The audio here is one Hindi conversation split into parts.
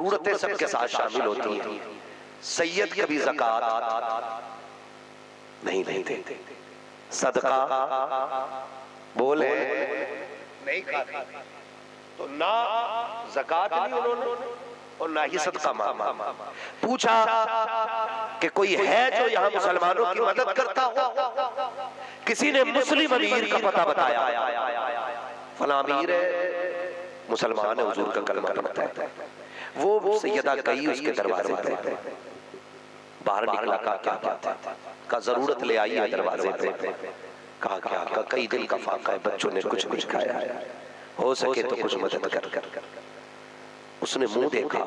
जरूरतें सबके साथ शामिल होती हैं। सैयद कभी ज़कात नहीं देते, सदका बोले नहीं खाते, तो ना ज़कात ली उन्होंने और ना ही सदका मांगा। पूछा कि कोई है जो यहाँ मुसलमानों की मदद करता हो? किसी ने मुस्लिम अमीर का पता बताया, फला अमीर है, मुसलमान है, हुजूर का कलमा पढ़ता है। वो सैयदा गई उसके दरवाजे पे, बाहर निकला, कहा क्या बात है, का जरूरत ले आई है दरवाजे पे। कहा क्या? का कई दिन का फाका है, बच्चों ने कुछ नहीं खाया है, हो सके तो कुछ मदद कर। उसने मुंह देखा,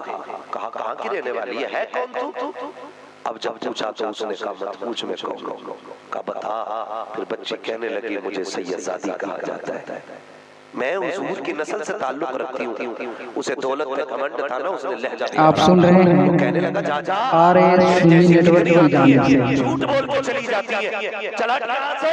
कहा कहाँ की रहने वाली है कौन तू? अब जब पूछा तो उसने कहा मत पूछ मैं कौन, का बता। फिर बच्ची कहने लगी मुझे सैयदजादी कहा जाता है, मैं हुजूर की नस्ल से ताल्लुक रखती हूँ। उसे दौलत पे घमंड था ना, उसने लहजा आप सुन रहे हैं तो कहने लगा जा जा झूठ बोल के चली जाती है, चला कहां से?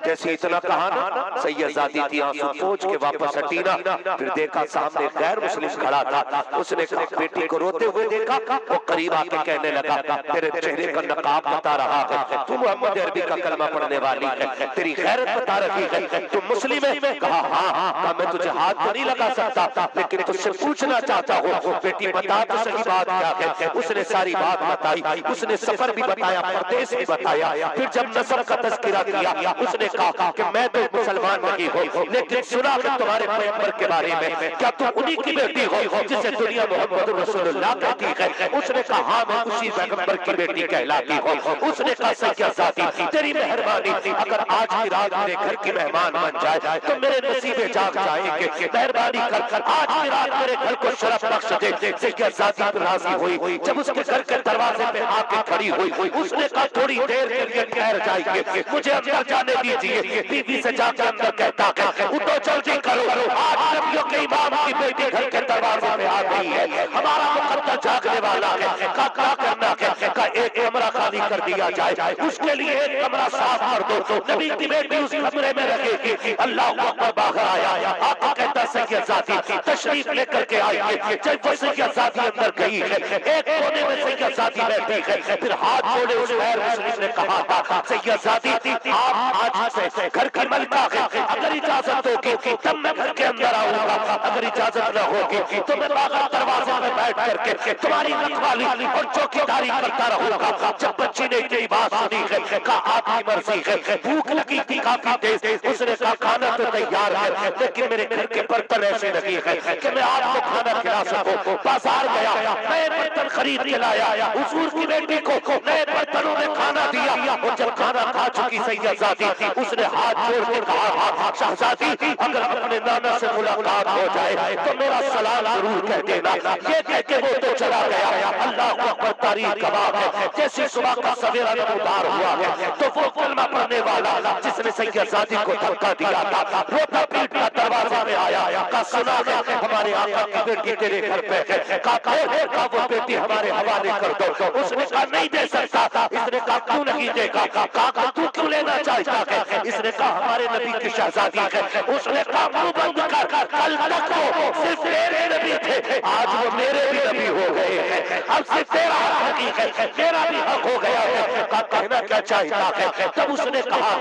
जैसे इतना कहा ना, सैयदजादी थी, आंसू पोंछ के वापस हटी ना। फिर देखा सामने गैर मुस्लिम खड़ा था, उसने कहा बेटी को रोते हुए देखा, वो करीब आके कहने लगा तेरे चेहरे का नकाब बता रहा है, तू मोहम्मद अरबी का कलमा पढ़ने वाली है, तेरी गैरत बता रही है, तुम मुस्लिम है? कहा हाँ। मैं तुझे हाथ तो नहीं लगा सकता, लेकिन तुझसे पूछना चाहता हूँ, बेटी बता तो सही बात क्या है। उसने सारी बात बताई, उसने सफर भी बताया, परदेश भी बताया। फिर जब नस्ब का तज़किरा किया, उसने कहा कि मैं तो मुसलमान नहीं हूँ, लेकिन सुना कि तुम्हारे पैगंबर के बारे में, क्या तुम उन्हीं की बेटी हो जिसे दुनिया मोहम्मद रसूलुल्लाह कहती है? उसने कहा हाँ, मैं उसी पैगंबर की बेटी कहलाती हूँ। उसने कहा सैयदजादी तेरी मेहरबानी, अगर आज की रात मेरे घर की मेहमान बन जाए तो मेरे नसीबे जाग जाएंगे, मेहरबानी कर आज की रात मेरे घर को शरफ बख्श दे। सैयदजादी राजी हुई। जब उसके घर के दरवाजे पे आके खड़ी हुई, उसने कहा थोड़ी देर के लिए ठहर जाएंगे, मुझे अंदर जाने दीजिए। बीवी से जाके अंदर कहता है उठो जल्दी करो, आज नबियों के इमाम की बेटी घर के दरवाजे पे आ गई है, हमारा मुकद्दर जागने वाला है। क्या करना है? का एक कमरा खाली कर दिया जाए, उसके लिए एक कमरा साफ कर दो, नबी की बेटी उस कमरे में रहेगी। अल्लाह अकबर बाहर आया, आका कहता सैयदजादी तशरीफ लेकर के आई। जब वो सैयदजादी अंदर गई है, एक कोने में सैयदजादी बैठी है, फिर हाथ जोड़े उस गैर मुस्लिम ने कहा था सैयदजादी आप आज से घर की मलिका है, अगर इजाजत होगी तब मैं घर के अंदर आऊंगा, अगर इजाजत न होगी तो मैं बाहर दरवाजे में बैठ करके तुम्हारी रखवाली और चौकीदारी करता रहूंगा। जब बच्ची ने इतनी बात सुनी है, कहा आपकी मर्जी है, भूख लगी थी काफी तेज, उसने कहा खाना तो तैयार है, लेकिन मेरे घर के बर्तन ऐसे लगी है कि मैं आपको खाना खिला सकूं। बाजार गया, नए बर्तन खरीद के लाया, हुजूर की बेटी को नए बर्तनों में खाना दिया, और जब खाना खा चुकी सैयदजादी, उसने हाथ जोड़ के कहा शहजादी अगर अपने नाना से मुलाकात हो जाए तो मेरा सलाम जरूर कह देना। ये कह के वो तो चला गया। अल्लाह अकबर, तारीख गवाह है, जैसे सुबह का सवेरा नमूदार हुआ है तो वो कलमा पढ़ने वाला जिसने सैयदजादी को धक्का दिया था, रोता पीटता दरवाजे में आया, का सुना है हमारे आका की बेटी तेरे घर पे है, का वो बेटी हमारे हवाले कर दो। उसने कहा नहीं दे सकता। इसने कहा क्यों नहीं देगा? कहा तू क्यों लेना चाहता है? इसने कहा हमारे नबी की शहजादी है। उसने कहा मुंह बंद कर, कल तक वो सिर्फ तेरे नबी थे, आज वो मेरे भी नबी हो गए हैं, अब सिर्फ तेरा हक है, मेरा भी हक हो गया है। का कहना क्या चाहता है? तब उसने कहा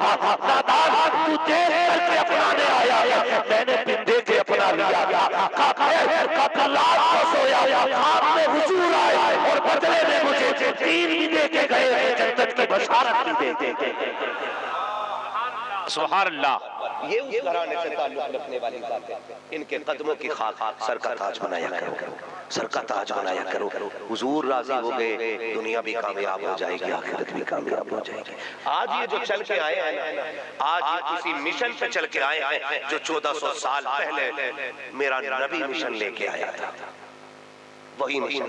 नादान तू देख करके अपनाने आया है, मैंने बिन देखे अपना लिया। सोया आपने हुजूर आए और बदले में मुझे तीन भी दे के गए हैं, जन्नत की बशारत भी दे के गए। सुभान अल्लाह। ये उस घराने से ताल्लुक रखने वाली बात है। इनके कदमों की खाक सर का ताज बनाया करो, सर का ताज बनाया करो। हुजूर राजी हो गए, दुनिया भी कामयाब हो जाएगी, आखिरत भी कामयाब हो जाएगी। आज ये जो चल के आए हैं, आज ये किसी मिशन पे चल के आए हैं जो 1400 साल पहले मेरा नबी मिशन लेके आया था। वही मिशन,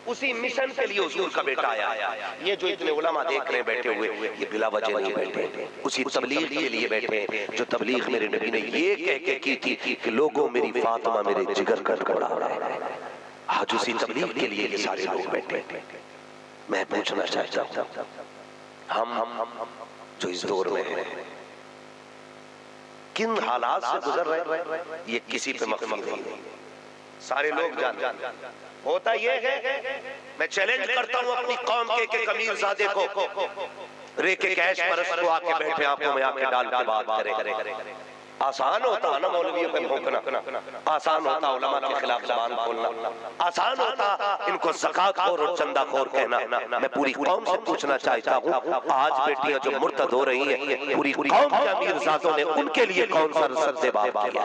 उसी मिशन के लिए हुजूर का बेटा आया। ये जो इतने उलमा देख रहे हैं बैठे हुए, ये बिला वजह नहीं बैठे, उसी तबलीग के लिए बैठे जो तबलीग मेरे नबी ने ये कह के की थी कि लोगों मेरी फातिमा मेरे जिगर का टुकड़ा है। आज उसी तबलीग के लिए ये सारे लोग बैठे। मैं पूछना चाहता हूँ, हम जो इस दौर में हैं, किन हालात से गुजर रहे हैं, ये किसी पे मखफी नहीं है। सारे लोग जानते हैं। होता ये है, मैं चैलेंज करता हूं अपनी कौम के कमीरजादे को, रेके कैश परस को आके बैठे आंखों में आके डाल के बात करे। आसान होता है ना मौलवियों पे भौंकना, आसान होता उलमा के खिलाफ ज़बान खोलना, आसान होता इनको ज़कातखोर और चंदाखोर कहना। मैं पूरी कौम से पूछना चाहता हूँ, आज बेटियां जो मुर्तद हो रही हैं, पूरी कौम के अमीरजादों ने उनके लिए कौन सा सद्देबाब किया?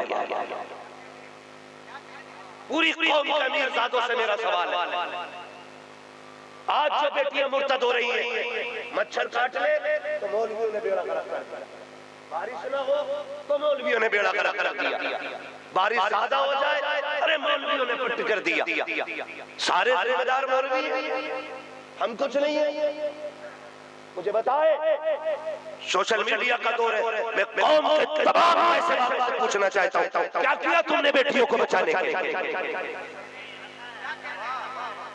पूरी कौम के अमीरजादों से मेरा सवाल है, आज जो बेटियां मुर्तद हो रही हैं, मच्छर काट ले तो मौलवियों ने बेड़ा गर्क, बारिश ना हो तो मौलवियों ने बेड़ा गर्क कर दिया, बारिश ज्यादा हो जाए अरे मौलवियों ने पट्टी कर दिया। सारे जिम्मेदार मौलवी हैं, हम कुछ नहीं है। मुझे बताए, सोशल मीडिया का दौर है, मैं कौम के तमाम ऐसे बात पूछना चाहता हूँ, क्या किया तुमने बेटियों को बचाने के लिए?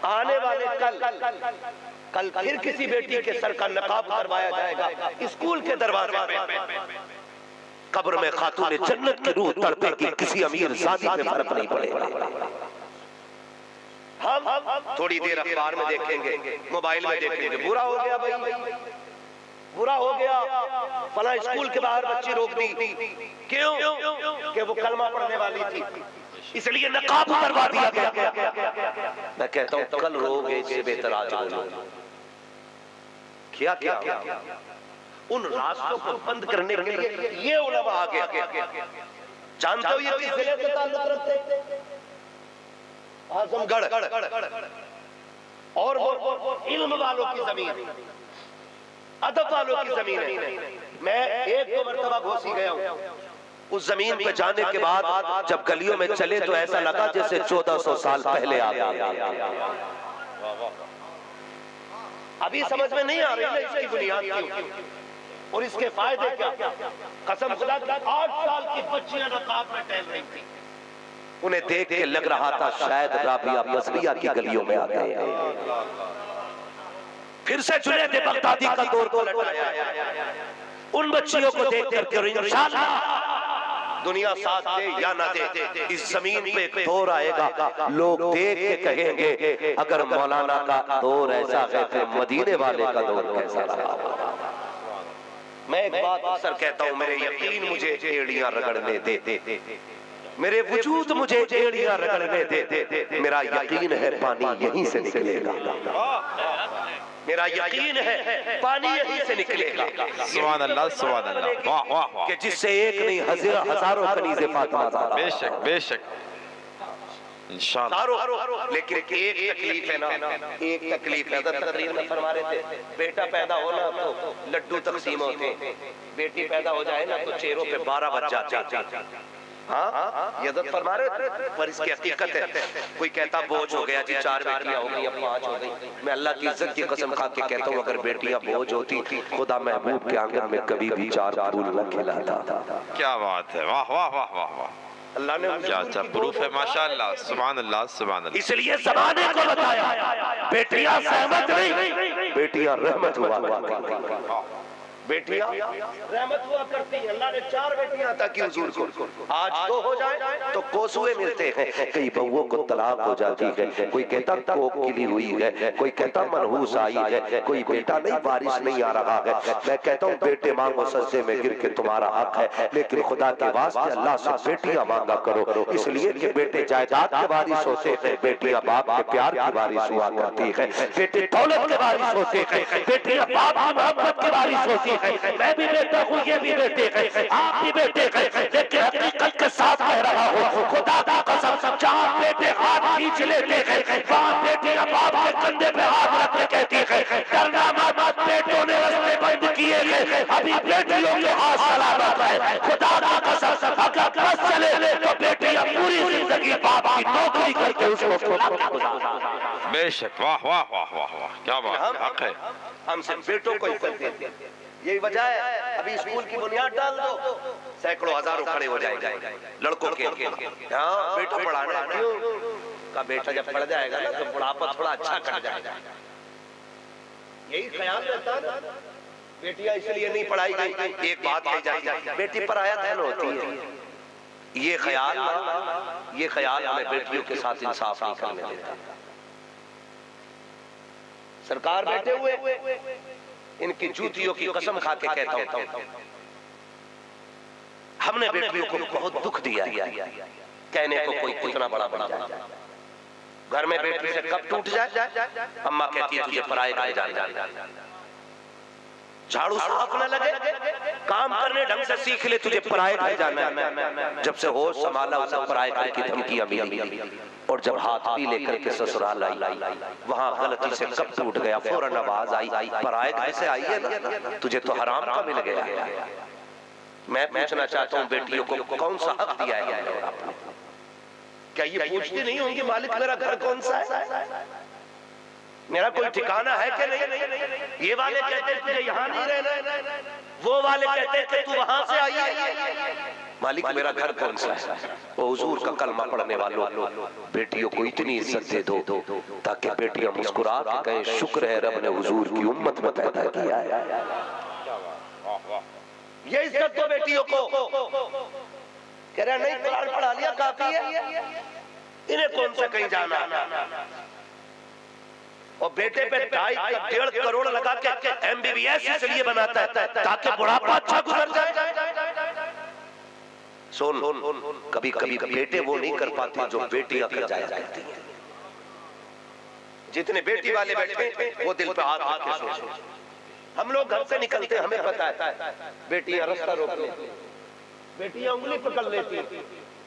आने वाले कल फिर किसी बेटी के सर का नकाब करवाया जाएगा स्कूल के दरवाजे पे। कब्र में खातून जन्नत की रूह तड़पेगी, किसी अमीर ज़ादी पे फर्क नहीं पड़ेगा। हम थोड़ी देर अखबार में देखेंगे, मोबाइल में देखेंगे, बुरा हो गया भाई, बुरा हो गया, फला स्कूल के बाहर बच्ची रोक दी, क्यों? कि वो कलमा पढ़ने वाली थी, इसलिए नकाब करवा दिया गया। मैं कहता हूं कल रोगे इससे बेहतर आज रो। क्या उन रास्तों को बंद करने के लिए ये उलमा आ गया। जानते हो ये किस जिले से ताल्लुक रखते? आजमगढ़, और वो इल्म वालों की जमीन, अदब वालों की जमीन है। मैं एक दो मरतबा घोसी गया हूं उस जमीन पे जाने के बाद, जब गलियों में चले तो ऐसा लगा जैसे 1400 साल पहले आ गया। अभी समझ में नहीं आ रही है इसकी बुनियाद क्यों और इसके फायदे क्या। कसम खुदा, 8 साल की बच्चियां नकाब में टहल रही थी, उन्हें देख के लग रहा था शायद राबिया बसरिया की गलियों में आ गए। फिर से जुनैद बगदादी का दौर को लौटाया। उन बच्चियों को देख करके इंशाअल्लाह दुनिया साथ दे या ना दे, इस जमीन पे एक दौर आएगा, लोग देख के कहेंगे अगर मौलाना का दौर ऐसा है तो मदीने वाले का दौर कैसा रहा। मैं एक बात अक्सर कहता हूँ, मेरे यकीन मुझे एड़ियां रगड़ने दे, मेरे वजूद मुझे एड़ियां रगड़ने दे, मेरा यकीन है पानी यहीं से निकलेगा, मेरा यकीन है पानी यहीं से निकलेगा। सुभान अल्लाह, सुभान अल्लाह, वाह वाह वाह, कि जिससे एक नहीं हजारों कनीज़े फातिमा, बेशक बेशक इंशाअल्लाह। लेकिन एक तकलीफ है ना, एक तकलीफ है, तकरीर में फरमा रहे थे, बेटा पैदा हो ना तो लड्डू तकसीम होते, बेटी पैदा हो जाए ना तो चेहरों पे 12 बज जाते। हाँ, ये अदद फरमा रहे थे, पर इसकी हकीकत है। कोई कहता बोझ हो गया जी, 4 बेटियां हो गई, अब 5 हो गई। मैं अल्लाह की इज्जत की कसम खा के कहता हूँ, अगर बेटियां बोझ होती, खुदा महबूब के आंगन में कभी भी 4 फूल न खिलाता। क्या बात है, वाह वाह वाह वाह वाह, अल्लाह ने क्या अच्छा प्रूफ है, माशाअल्लाह, सुभान अल्लाह, सुभान अल्लाह। इसलिए ज़माने को बताया बेटियां सहमत नहीं, बेटियां रहमत हुआ करती, बेटियां रहमत हुआ करती है। अल्लाह ने 4 बेटियां अता की हुजूर को, आज 2 हो जाए तो कोसुए मिलते हैं, कई बहुओं को तलाक हो जाती है, कोई कहता कोक गिली हुई है, कोई कहता मनहूस आई है, कोई बेटा नहीं बारिश नहीं आ रहा है। मैं कहता हूँ बेटे मांगो सजदे में गिर के, तुम्हारा हक है, लेकिन खुदा के वास्ते अल्लाह से बेटियां मांगा करो, इसलिए कि बेटे जायदाद के वारिस होते हैं, बेटियां बाप के प्यार की वारिस हुआ करती है, बेटे दौलत के वारिस होते हैं, बेटियां बाप की मोहब्बत के वारिस होती है। मैं भी बेटा हूँ, ये भी बेटे हैं, आप भी बेटे हैं, लेकिन हकीकत के साथ कह रहा हूँ, खुदा की कसम 4 बेटे हाथ खींच लेते हैं, 5 बेटियां बाप के कंधे पे हाथ रख के कहती है डरना मत, बेटों ने रास्ते बंद किए हैं, अभी बेटियों के हाथ सलामत है। खुदा की कसम अगर बस चले तो बेटियां पूरी जिंदगी बाप की नौकरी करके उसको बेशक, वाह वाह वाह वाह वाह, क्या बात, हक है। हम सिर्फ बेटों को इज्जत देते हैं, यही वजह है। अभी स्कूल की बुनियाद डाल दो, सैकड़ों हजारों खड़े हो जाएंगे लड़कों के, हाँ बेटों पढ़ाना है, क्यों का बेटा जब पढ़ जाएगा ना तो बुढ़ापा थोड़ा अच्छा कट जाएगा, यही ख्याल रहता है। बेटियां इसलिए नहीं पढ़ाई गई, एक बात कही जाती है बेटी पराया धन होती है, ये ख्याल हमें बेटियों के साथ इंसाफ नहीं करने देता। सरकार बैठे हुए इनकी जूतियों की कसम खा के कहता हूं, हमने बेटियों को बहुत दुख दिया, कहने को कोई कितना बड़ा बन जाए। घर में बेटी से कब टूट जाए, अम्मा कहती है तुझे पराए घर जाना, झाड़ू साफ न लगे, काम करने ढंग से सीख ले, तुझे पराए घर जाना है। जब से होश संभाला उसे पराए घर की धमकियां मिली, और जब हाथ भी लेकर के ससुराल आई, वहां गलती से कब टूट गया, फौरन आवाज आई पराए घर से आई है ना, तुझे तो हराम का मिल गया। मैं पूछना चाहता हूँ बेटियों को कौन सा हक दिया है आपने? क्या ये पूछती नहीं होंगी मालिक मेरा घर कौन सा है, मेरा कोई ठिकाना है कि नहीं? ये वाले कहते हैं तुझे यहाँ नहीं रहना, वो वाले कहते हैं कि तू वहां से आई है। मालिक मेरा घर कौन सा है? वो हुजूर का कलमा पढ़ने वालों, बेटियों को इतनी इज्जत दे दो ताकि बेटियां मुस्कुरा के कहें शुक्र है रब ने हुजूर की उम्मत में पैदा किया है। ये इज्जत दो बेटियों को। कह रहा नहीं कुरान पढ़ा लिया काफी है, इन्हें कौन सा कहीं जाना। और बेटे पे 2.5 करोड़ लगा के MBBS इसलिए बनाता है ताकि बुढ़ापा अच्छा गुजर जाए। सुन, कभी कभी बेटे वो नहीं कर पाते जो बेटियां कर जाया करती हैं। जितने बेटी वाले बैठे वो दिल पे हाथ रख के सोचो। हम लोग घर से निकलते हमें पता है बेटियां रास्ता रोक लेती, बेटियां उंगली पकड़ लेती।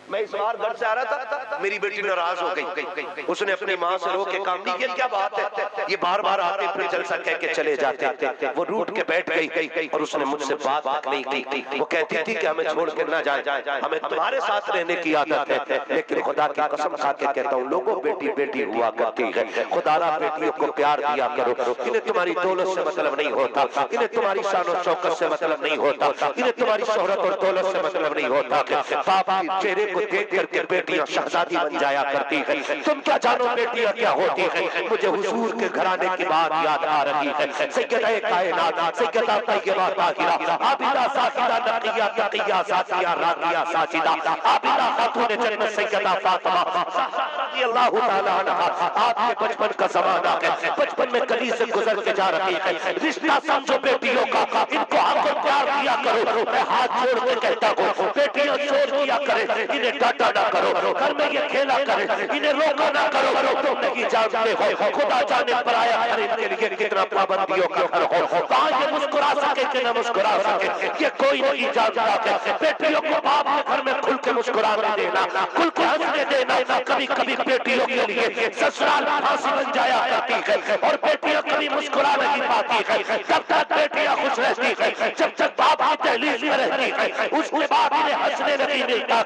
मैं इस बार घर से आ रहा था, मेरी बेटी नाराज हो गई, उसने अपनी माँ से रो के काम ये क्या बात है, ये बार बार आते फिर जलसा कह के चले जाते। वो रूठ के बैठ गई और उसने मुझसे बात नहीं की। वो कहती थी कि हमें छोड़ के ना जाए, हमें तुम्हारे साथ रहने की आदत है, लेकिन खुदा की कसम खा के कहता हूँ लोगों बेटी बेटी हुआ करती है। खुदारा बेटियों को प्यार दिया करो, इन्हें तुम्हारी दौलत से मतलब नहीं होता, इन्हें तुम्हारी शान और शौकत से मतलब नहीं होता, इन्हें तुम्हारी शोहरत और दौलत से मतलब नहीं होता। बाप के चेहरे को देख करके बेटियां शहजादी बन जाया करती है। तुम क्या जानो बेटियां क्या होती है। मुझे हुजूर के घराने की बात याद आ रही है। सैयदा कायनात सैयदा तैयबा ताहिरा आबिदा साजिदा नकिया तकिया सातिया राकिया साजिदा आबिदा खातून जन्नत सैयदा फातिमा रज़ी अल्लाह तआला अन्हा। आपके बचपन का ज़माना है, बचपन में गली से गुजर के जा रही है। रिश्ता समझो बेटियों का, इनको हमको प्यार दिया करो। मैं हाथ जोड़ के कहता हूँ बेटियां शोर किया करे, इन्हें डांटा ना करो, घर में ये खेला करे, इन्हें रोका ना करो। तुम नहीं जानते हो खुदा जाने पराया घर इनके लिए कितना पाबंदियों का घर हो। कहाँ ये मुस्कुरा सके कि न मुस्कुरा सके, ये कोई नहीं जानता। बेटियों को बाप के घर में खुल के मुस्कुराने देना, खुल के हंसने देना। कभी कभी बेटियों के लिए ससुराल फांसी बन जाया करती है और बेटियां कभी मुस्कुरा नहीं पाती है। जब तक बेटियां खुश रहती है, जब तक बाप की दहलीज में रहती है, उसके बाद इन्हें हंसने नहीं देता।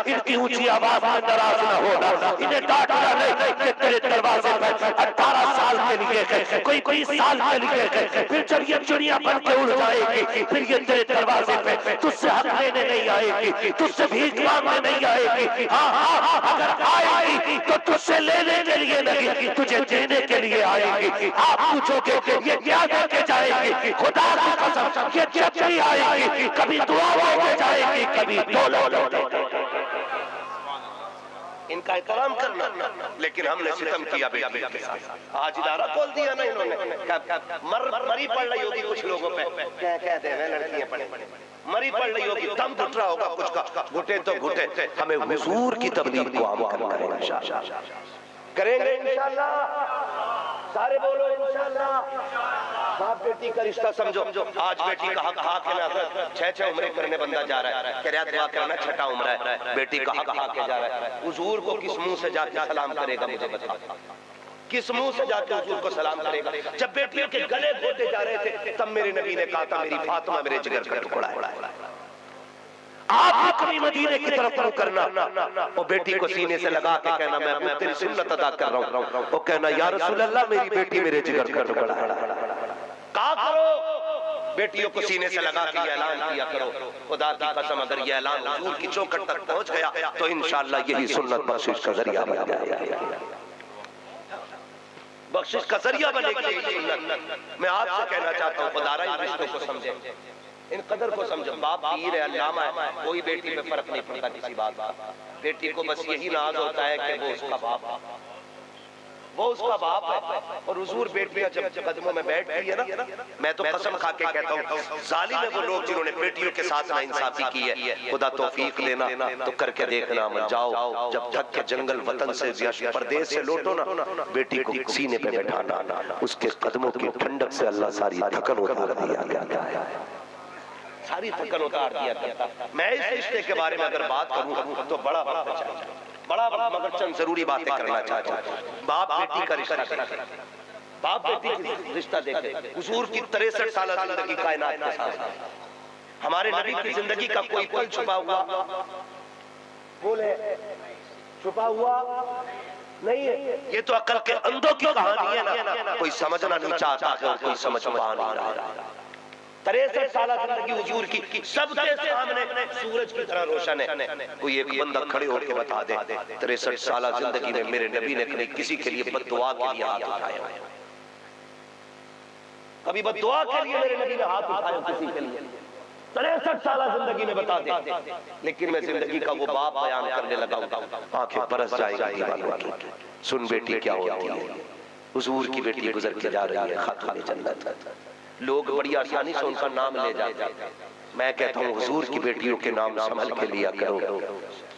इनकी ऊंची आवाज में नाराज न होना, इन्हें डांटना नहीं कि तेरे दरवाजे पर 18 साल के लिए कोई 20 साल के लिए, फिर जब ये चिड़िया बन के उड़ जाएगी, फिर ये तेरे दरवाजे पे तुझसे हक लेने नहीं आएगी, तुझसे भीख मांगने नहीं आएगी। हाँ, अगर आएगी तो तुझसे लेने के लिए नहीं, तुझे देने के लिए आएगी। आप पूछोगे ये क्या देके जाएगी, खुदा की कसम ये जब नहीं आएगी, कभी दुआ लेके जाएगी, कभी दौलत। इनका एहतराम करना, लेकिन हमने सितम किया बेटी के साथ। आज इदारा खोल दिया ना इन्होंने, मरी पड़ रही होगी कुछ लोगों पे, क्या कहते हैं लड़कियां पड़े मरी पड़ रही होगी, दम घुट रहा होगा कुछ का, घुटे तो घुटे। हमें हुजूर की तबलीग को आम करना है, इंशाअल्लाह करेंगे, इंशाअल्लाह सारे बोलो इंशाअल्लाह। बाप बेटी का रिश्ता समझो। आज बेटी का हक के ना 6 उम्रें करने बंदा जा रहा है, कह रहा दुआ करना 6ठा उम्र है, बेटी का हक के जा रहा है। हुजूर को किस मुंह से जाके सलाम करेगा, मुझे बता, किस मुंह से जाके हुजूर को सलाम करेगा। जब बेटियों के गले घोटे जा रहे थे तब मेरे नबी ने कहा था मेरी फातिमा मेरे जिगर का टुकड़ा है। आप कभी मदीने की तरफ रुख करना और बेटी को सीने से लगा के कहना मैं तेरी सुन्नत अदा कर रहा हूँ, वो कहना या रसूल अल्लाह मेरी बेटी मेरे जिगर का टुकड़ा है। कहा करो बेटियों को सीने से लगा के ऐलान किया करो। खुदा की कसम अगर ये ऐलान हुजूर की चौखट तक पहुंच गया तो इंशाअल्लाह यही सुन्नत बख्शिश का जरिया बन जाएगा, बख्शिश का जरिया बनेगी। मैं आपसे कहना चाहता हूँ खुदारा इन रिश्तों को समझे। इन कदर को समझो। बाप पीर है, अल्लामा है, कोई बेटी में फर्क नहीं पड़ता किसी बात का। बेटी को बस यही नाज होता है कि वो उसका बाप है, वो उसका बाप है। और हुजूर बेटियां जब कदमों में बैठती है ना, मैं तो कसम खा के कहता हूँ, जालिम है वो लोग जिन्होंने बेटियों के साथ नाइंसाफी की है। खुदा तौफीक देना तो करके देखना, मत जाओ जब थक के जंगल वतन से या परदेश से लौटो ना, बेटी को सीने पे बैठाना, उसके कदमों की ठंडक से अल्लाह सारी थकन उतार दिया करता है, सारी थकन उतार दिया करता। मैं इस रिश्ते के बारे में अगर बात करूँ तो बड़ा मगर चंद जरूरी बातें करना चाहता हूँ। बाप बेटी का रिश्ता देखे, बाप बेटी का रिश्ता देखे। हुजूर की 63 साल जिंदगी कायनात के साथ, हमारे नबी की जिंदगी का कोई पल छुपा हुआ बोले छुपा हुआ नहीं है। ये तो अकल के अंधों की कहानी है ना, कोई समझना नहीं चाहता और कोई समझ पा नहीं रहा। 63 साल जिंदगी हुजूर की सबके सामने सूरज की तरह रोशन है। कोई एक बंदा खड़े होकर बता दे 63 साल जिंदगी में मेरे नबी ने कभी किसी के लिए बद्दुआ के लिए हाथ उठाया, कभी बद्दुआ के लिए मेरे नबी ने हाथ उठाया किसी के लिए? 63 साल जिंदगी में बता दे। लेकिन मैं जिंदगी का वो बाप बयान करने लगा हूं, आंखें बरस जाएगी। सुन बेटी क्या होती है। हुजूर की बेटी गुजर के जा रही है, खातून जन्नत। लोग बड़ी आसानी से उनका नाम ले जाते हैं। मैं कहता हूँ हुजूर की बेटियों के नाम संभल के लिया करो।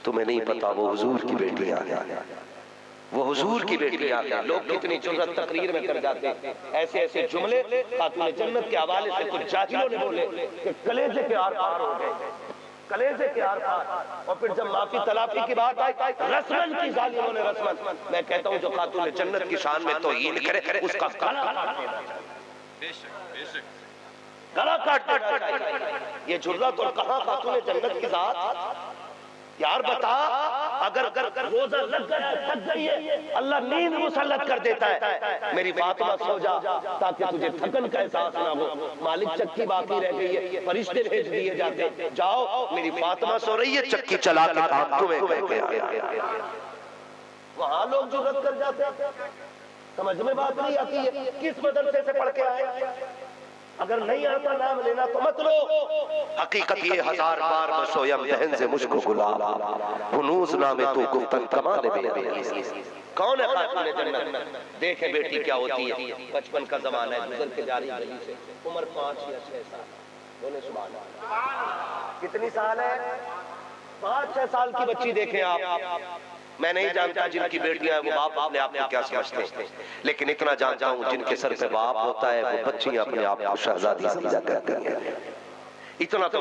तुम्हें नहीं पता वो हुजूर की बेटियां हैं, वो हुजूर की बेटियां हैं। लोग कितनी जुर्रत तकरीर में कर जाते हैं, ऐसे ऐसे जुमले खातून जन्नत के हवाले से कुछ जाहिलों ने बोले कि कलेजे के आर पार हो गए, कलेजे के आर पार। और फिर जब माफी तलाफी की बात आई, रस्मन की जालिमों ने रस्मन। मैं कहता हूँ जो खातून जन्नत की शान में तौहीन करे उसका गला काट देना चाहिए। ये जुर्रत और कहां खातून जन्नत की जात। यार बता, अगर रोजा लग गया थक गई है, अल्लाह नींद मुसल्लत कर देता है। मेरी फातिमा सो जा ताकि तुझे थकन का एहसास ना हो। मालिक चक्की बाकी रह गई है, फरिश्ते भेज दिए जाते, जाओ मेरी फातिमा सो रही है, चक्की चला के काम तुम्हें वहां लोग जुर्रत कर जाते हैं। समझ में बात नहीं आती है। किस मदरसे से पढ़ के आए? अगर नहीं आता नाम लेना तो मत लो। हकीकत ये 1000 बार मैं सोयम दहन से मुझको गुलाब, हुनूस नामे तू गुफ्तन कमाने में। कौन है खातून जन्नत? देखे बेटी क्या होती है। बचपन का जमाना है, गुजर के जा रही गली से, उम्र 5 या 6 साल। बोले सुभान अल्लाह। कितनी साल है? 5-6 साल की बच्ची देखें आप। मैं नहीं जानता जिनकी बेटियां हैं वो बाप अपने आप को क्या समझते हैं, लेकिन इतना जानता हूं जिनके सर पे बाप होता है वो बच्चियां अपने आप को शहजादी समझा करती हैं। इतना तो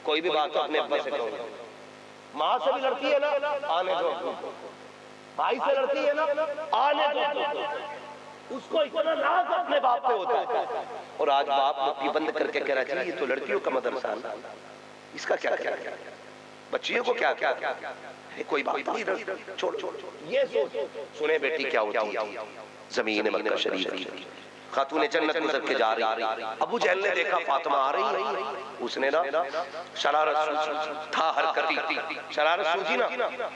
कोई भी बात अपने अब्बा से कहो। माँ से भी लड़ती है ना, आने दो। भाई से लड़ती है ना, आने दो। उसको इतना नाज अपने बाप पे होता है। और आज बाप मुट्ठी बंद करके कह रहा है ये तो लड़कियों का मदरसा, इसका क्या क्या बच्चियों को क्या क्या कोई बात नहीं, छोड़। ये सुने बेटी क्या होती है। जमीन मक्का शरीफ की खातून जन्नत गुजर के जा रही। अबू जहल ने देखा फातिमा आ रही है, उसने ना शरारत था हरकती शरारत सूझी ना,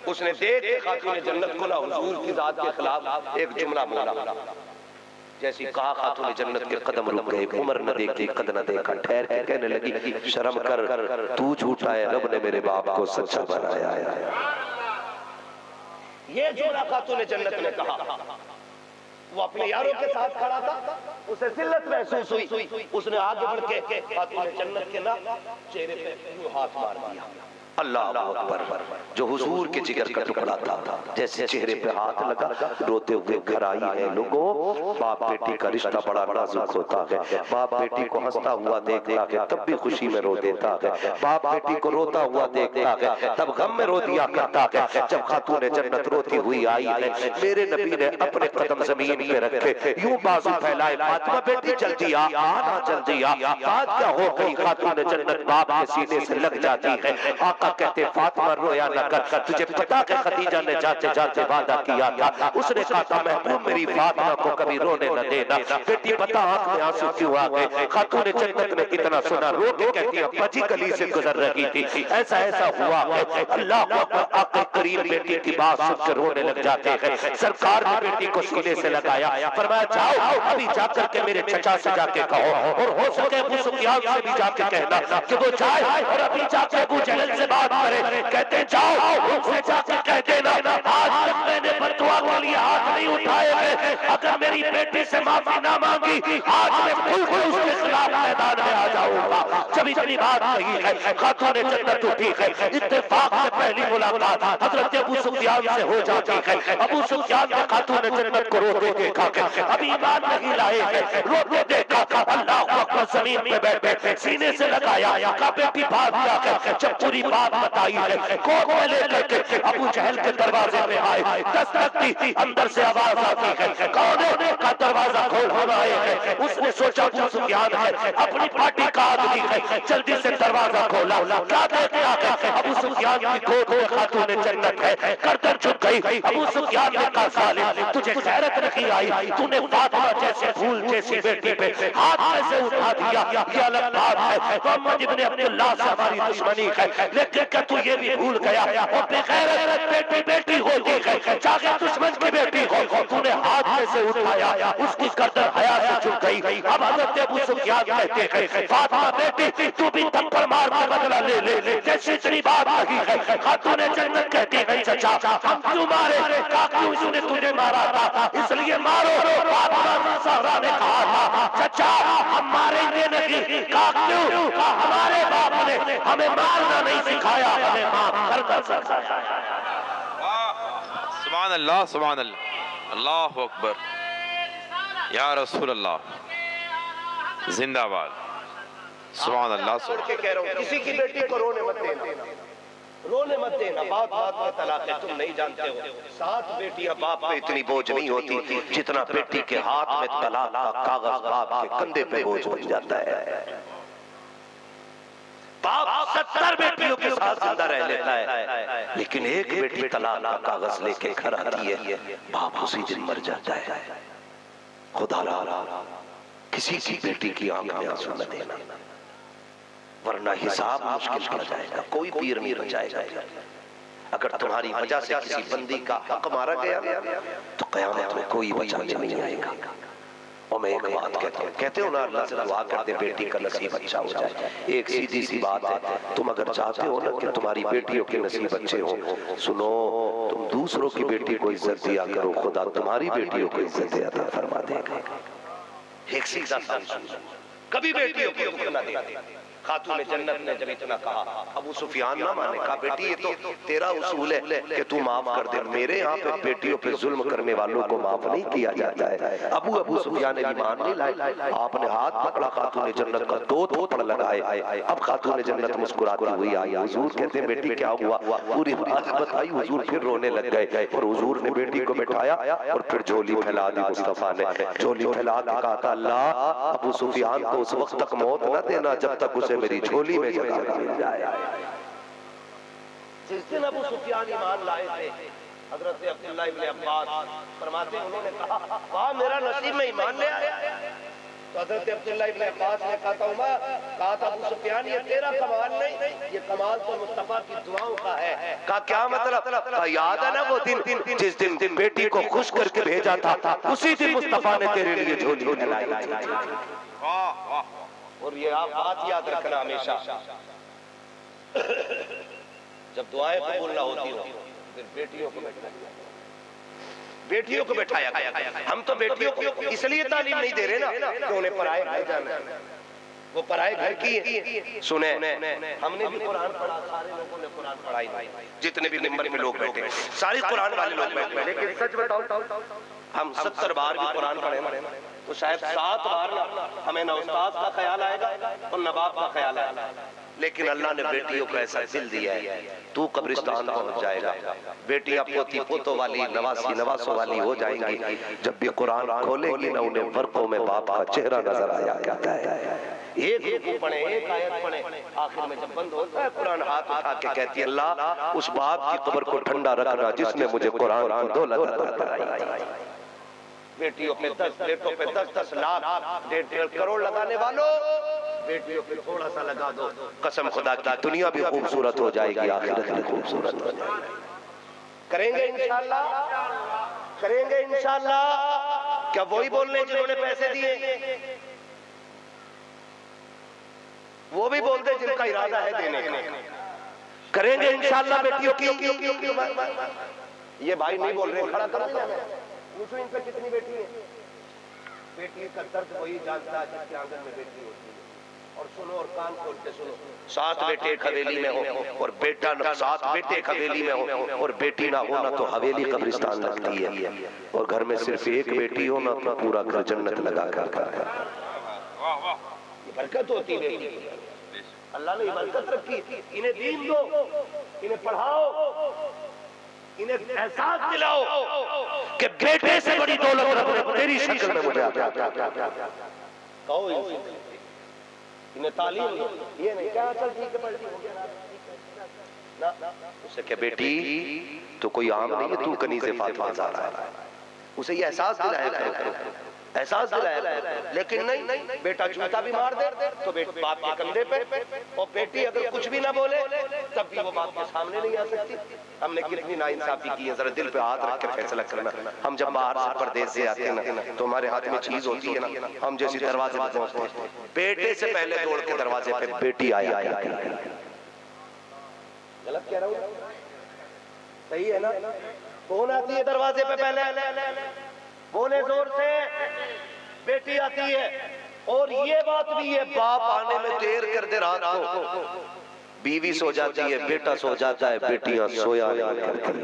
उसने देख के खातून जन्नत को ना हुजूर की जात के खिलाफ एक जुमला बोला। जैसी कहा खातून जन्नत के कदम रुक गए। उम्र न देखी, कद न देखा, ठहर के कहने लगी शर्म कर, तू झूठा है, रब ने मेरे बाप को सच्चा बनाया है। ये जुमला खातून जन्नत ने कहा। वो अपने यारों के साथ खड़ा था, उसे जिल्लत महसूस हुई। उसने आगे बढ़ के खातून जन्नत के ना चेहरे पे यूं हाथ मार दिया। अल्लाह अकबर। जो हुजूर के जिगर का टुकड़ा था, जैसे चेहरे पे हाथ लगा, रोते हुए घर आई है। लोगों, बाप बेटी का रिश्ता बड़ा नाजुक होता है। बाप बेटी को हंसता हुआ देखता है तब भी खुशी में रो देता है। बाप बेटी को रोता हुआ देखता है तब गम में रो दिया करता है। जब खातून जन्नत रोती हुई आई है, मेरे नबी ने अपने कदम जमीन पे रखे, यूं बाजू फैलाए, फातिमा बेटी जल्दी आ, आना जल्दी आ। बात क्या हो गई? खातून जन्नत बाप के सीने से लग जाती है। आका आका कहते फातिमा रोया न कर, तुझे पता कि खदीजा ने जाते जाते वादा किया था, उसने कहा था महबूब मेरी फातिमा को कभी रोने न देना। बेटी पता आंख में आंसू क्यों आ गए? खातून जन्नत ने इतना सुना, रो के कहती है बजी गली से गुजर रही थी, ऐसा ऐसा हुआ है। अल्लाह को आका करीम बेटी की बात सुन के रोने लग जाते हैं। सरकार ने बेटी को सीने से लगाया, फरमाया जाओ अभी जाकर के मेरे चचा से जाके कहो, और हो सके अबू सुफियान से भी जाके कहना कि वो जाए और अभी जाके अबू जहल से बात करे। कहते जाओ उनसे जाके कह देना आज तक मैंने बददुआ के लिए हाथ नहीं उठाए हैं, अगर मेरी बेटी से माफी ना मांगी आज मैं खुद को उसके खिलाफ मैदान में आ जाऊंगा। जब इतनी बात नहीं है खातून जन्नत उठी है, इत्तेफाक से पहली मुलाकात हजरत अबू सुफियान से हो जाती है। अबू सुफियान ने खातून जन्नत को रोते देखा, अभी ईमान नहीं लाए हैं, रोते देखा, अल्लाह अकबर जमीन पे बैठे सीने से लगाया, कहा बेटी बात क्या है? जब पूरी बात बताई है, कोर्ट में लेकर के अबू जहल के दरवाजे पे आए, दस्तक दी, अंदर से आवाज आती है कौन है? का दरवाजा खोल हो रहा है। उसने सोचा अबू सुफियान है, अपनी पार्टी का आदमी है, जल्दी से दरवाजा खोला, क्या देखता है? अबू सुफियान की गोद में खातून जन्नत है, गर्दन झुक गई। अबू सुफियान ने कहा सालिम तुझे गैरत नहीं आई, तूने फातिमा जैसे फूल जैसी बेटी पे हाथ कैसे उठा दिया? ये अलग बात है, मोहम्मद इब्ने अब्दुल्लाह से हमारी दुश्मनी है, लेकिन क्या तू ये भी भूल गया और बेगैरत बेटी बेटी होती है, चाहे दुश्मन की बेटी हो, तूने हाथ कैसे उठाया? उसकी गर्दन हया से झुक गई। अब हजरत अबू सुफियान कहते हैं फातिमा बेटी तू भी थप्पड़ मार के बदला ले ले, जैसे इतनी बात नहीं है। खातून जन्नत कहती है चचा हम क्यों मारे? कहा क्यों इसने तुझे मारा था इसलिए मारो। फातिमा ज़हरा ने कहा था चचा हम मारेंगे नहीं। कहा क्यों? कहा हमारे बाप ने हमें मारना नहीं सिखाया, हमें माफ करना सिखाया। सुभान अल्लाह, सुभान अल्लाह, अल्लाहु अकबर, या रसूल अल्लाह जिंदाबाद। सुभान अल्लाह। कह रहा हूं किसी की बेटी को रोने मत देना, रोने मत देना, बात बात में तलाक है, तुम नहीं जानते हो। 7 बेटियां बाप पे इतनी बोझ नहीं होती जितना बेटी के हाथ में तलाक का कागज बाप के कंधे पे बोझ बन जाता है। बाप 70 बेटियों के साथ जिंदा रह लेता है, लेकिन एक बेटी तलाक का कागज लेके घर आती है, बाप उसी दिन मर जाता है। खुदा किसी की बेटी की आंख में आंसू न देना, वरना हिसाब मुश्किल पड़ जाएगा, कोई पीर नहीं बचाएगा। अगर तुम्हारी वजह से किसी बंदी का हक मारा गया तो कयामत में कोई बचाने नहीं आएगा। और मैं एक बात कहते हो ना, अल्लाह से दुआ करते बेटी का नसीब अच्छा हो जाए। एक सीधी सी बात है, तुम अगर चाहते हो ना कि तुम्हारी बेटियों के नसीब अच्छे हो, सुनो तुम दूसरों की बेटी को इज्जत दिया करो, खुदा तुम्हारी बेटियों को इज्जत अता फरमा देगा। एक सीधा सा कभी बेटियों को दुख न दे। खातून जन्नत ने जब इतना कहा, अबू सुफियान ना माने, कहा बेटी ये तो तेरा उसूल है कि तू माफ कर दे, मेरे यहाँ पे बेटियों पे जुल्म करने वालों को माफ नहीं किया जाता है। अबू सुफियान ने ईमान नहीं लाए, आपने हाथ पकड़ा खातून जन्नत का, 2 थप्पड़ लगाए। अब खातून जन्नत मुस्कुराती हुई आई, हुजूर कहते हैं बेटी क्या हुआ? पूरी बात बताई, हुजूर फिर रोने लग गए और हुजूर ने बेटी को बैठाया और फिर झोली फैला दी। मुस्तफा ने झोली फैला के कहा अल्लाह अबू सुफियान को उस वक्त तक मौत न देना जब तक उसे मेरी झोली में जगह मिल जाए। जिस दिन अबू सुफियान ईमान लाए थे, हजरत अब्दुल्लाह इब्ने अब्बास फरमाते हैं उन्होंने कहा वाह मेरा नसीब में ईमान ले आया। तो हजरत अब्दुल्लाह इब्ने अब्बास ने कहा था अबू सुफियान ये तेरा कमाल नहीं, ये कमाल तो मुस्तफा की दुआओं का है। कहा क्या मतलब? याद है ना वो दिन जिस दिन बेटी को खुश करके भेजा था, उसी दिन मुस्तफा ने तेरे लिए झोली फैलाई थी। और ये आप बात याद रखना हमेशा, जब दुआएं कबूल ना होती हो फिर बेटियों को बैठाया। हम तो बेटियों को इसलिए तालीम नहीं दे रहे ना कि उन्हें पराए घर जाना है, वो पराए घर की। सुने हमने भी कुरान पढ़ा, सारे लोगों ने कुरान पढ़ाई, जितने भी मेंबर में लोग बैठे सारे कुरान वाले लोग बैठे, लेकिन सच बताओ हम 70 बार भी कुरान पढ़े ना तो शायद 7 बार ना हमें ना उस्ताद का ख्याल आएगा और ना बाप का ख्याल आएगा। लेकिन अल्लाह ने बेटियों को ऐसा दिल दिया है, तू कब्रिस्तान पहुंच जाएगा, बेटियां पोती पोतों वाली नवासी नवासों वाली हो जाएंगी। जब भी कुरान खोलेगी ना उन्हें वर्कों में बाप का चेहरा नजर आया करता है। एक रुकू पढ़े, एक आयत पढ़े, आखिर में जब बंद होता है कुरान हाथ उठा के कहती है अल्लाह उस बाप की कब्र को ठंडा रखना जिसने मुझे कुरान को दौलत अता कराई। बेटियों पे 10 बेटों पे 10-10 लाख 1.5 करोड़ लगाने वालों, बेटियों पे थोड़ा सा लगा दो, कसम खुदा की दुनिया भी खूबसूरत हो जाएगी, आखिरत भी खूबसूरत हो जाएगी। करेंगे इंशाल्लाह, करेंगे इंशाल्लाह। क्या वही बोलने जिन्होंने पैसे दिए वो भी बोलते जिनका इरादा है देने का? करेंगे इंशाल्लाह बेटियों की। ये भाई नहीं बोल रहे, खड़ा करो पूछो इन पे कितनी बेटी है। बेटी का दर्द वही जानता है जिसके आंगन में बेटी होती है। और सुनो और कान खोल के सुनो, 7 बेटे एक हवेली में हो और बेटा 7 बेटे एक हवेली में हो और बेटी ना हो ना तो हवेली कब्रिस्तान लगती है, और घर में सिर्फ एक बेटी हो ना तो पूरा घर जन्नत लगा कर। बरकत होती है, अल्लाह ने बरकत रखी। इन्हें दीन दो, इन्हें पढ़ाओ, इन्हें एहसास दिलाओ कि बेटे से बड़ी दौलत रखो तेरी शक्ल में मुझे आता है। कहो इन्हें तालीम दो, ये नहीं क्या चल ठीक है पढ़ ली हो गया ना। उसे क्या बेटी तो कोई आम नहीं है, तू कनीज़े फातिमा ज़हरा है। उसे ये एहसास दिलाया करो, एहसास दिलाया करो। लेकिन नहीं, बेटा जूता भी मार दे तो बाप के कंधे पे, और बेटी अगर कुछ भी ना बोले तब भी वो बाप के सामने नहीं आ सकती। हमने कितनी नाइंसाफी की है, जरा दिल पे हाथ रख के फैसला करना। हम जब बाहर से परदेश से आते हैं ना तो हमारे हाथ में चीज होती है ना, हम जैसे दरवाजे पे पहुंचते हैं बेटे से पहले दौड़ के दरवाजे पे बेटी आया। गलत कह रहा हूँ? सही है ना? कौन आती है दरवाजे पे पहले? बोले जोर से, बेटी आती है। और ये बात भी है, बाप आने में देर कर दे रात को, बीवी सो जाती है, बेटा सो जाता है, बेटियां सोया नहीं करती।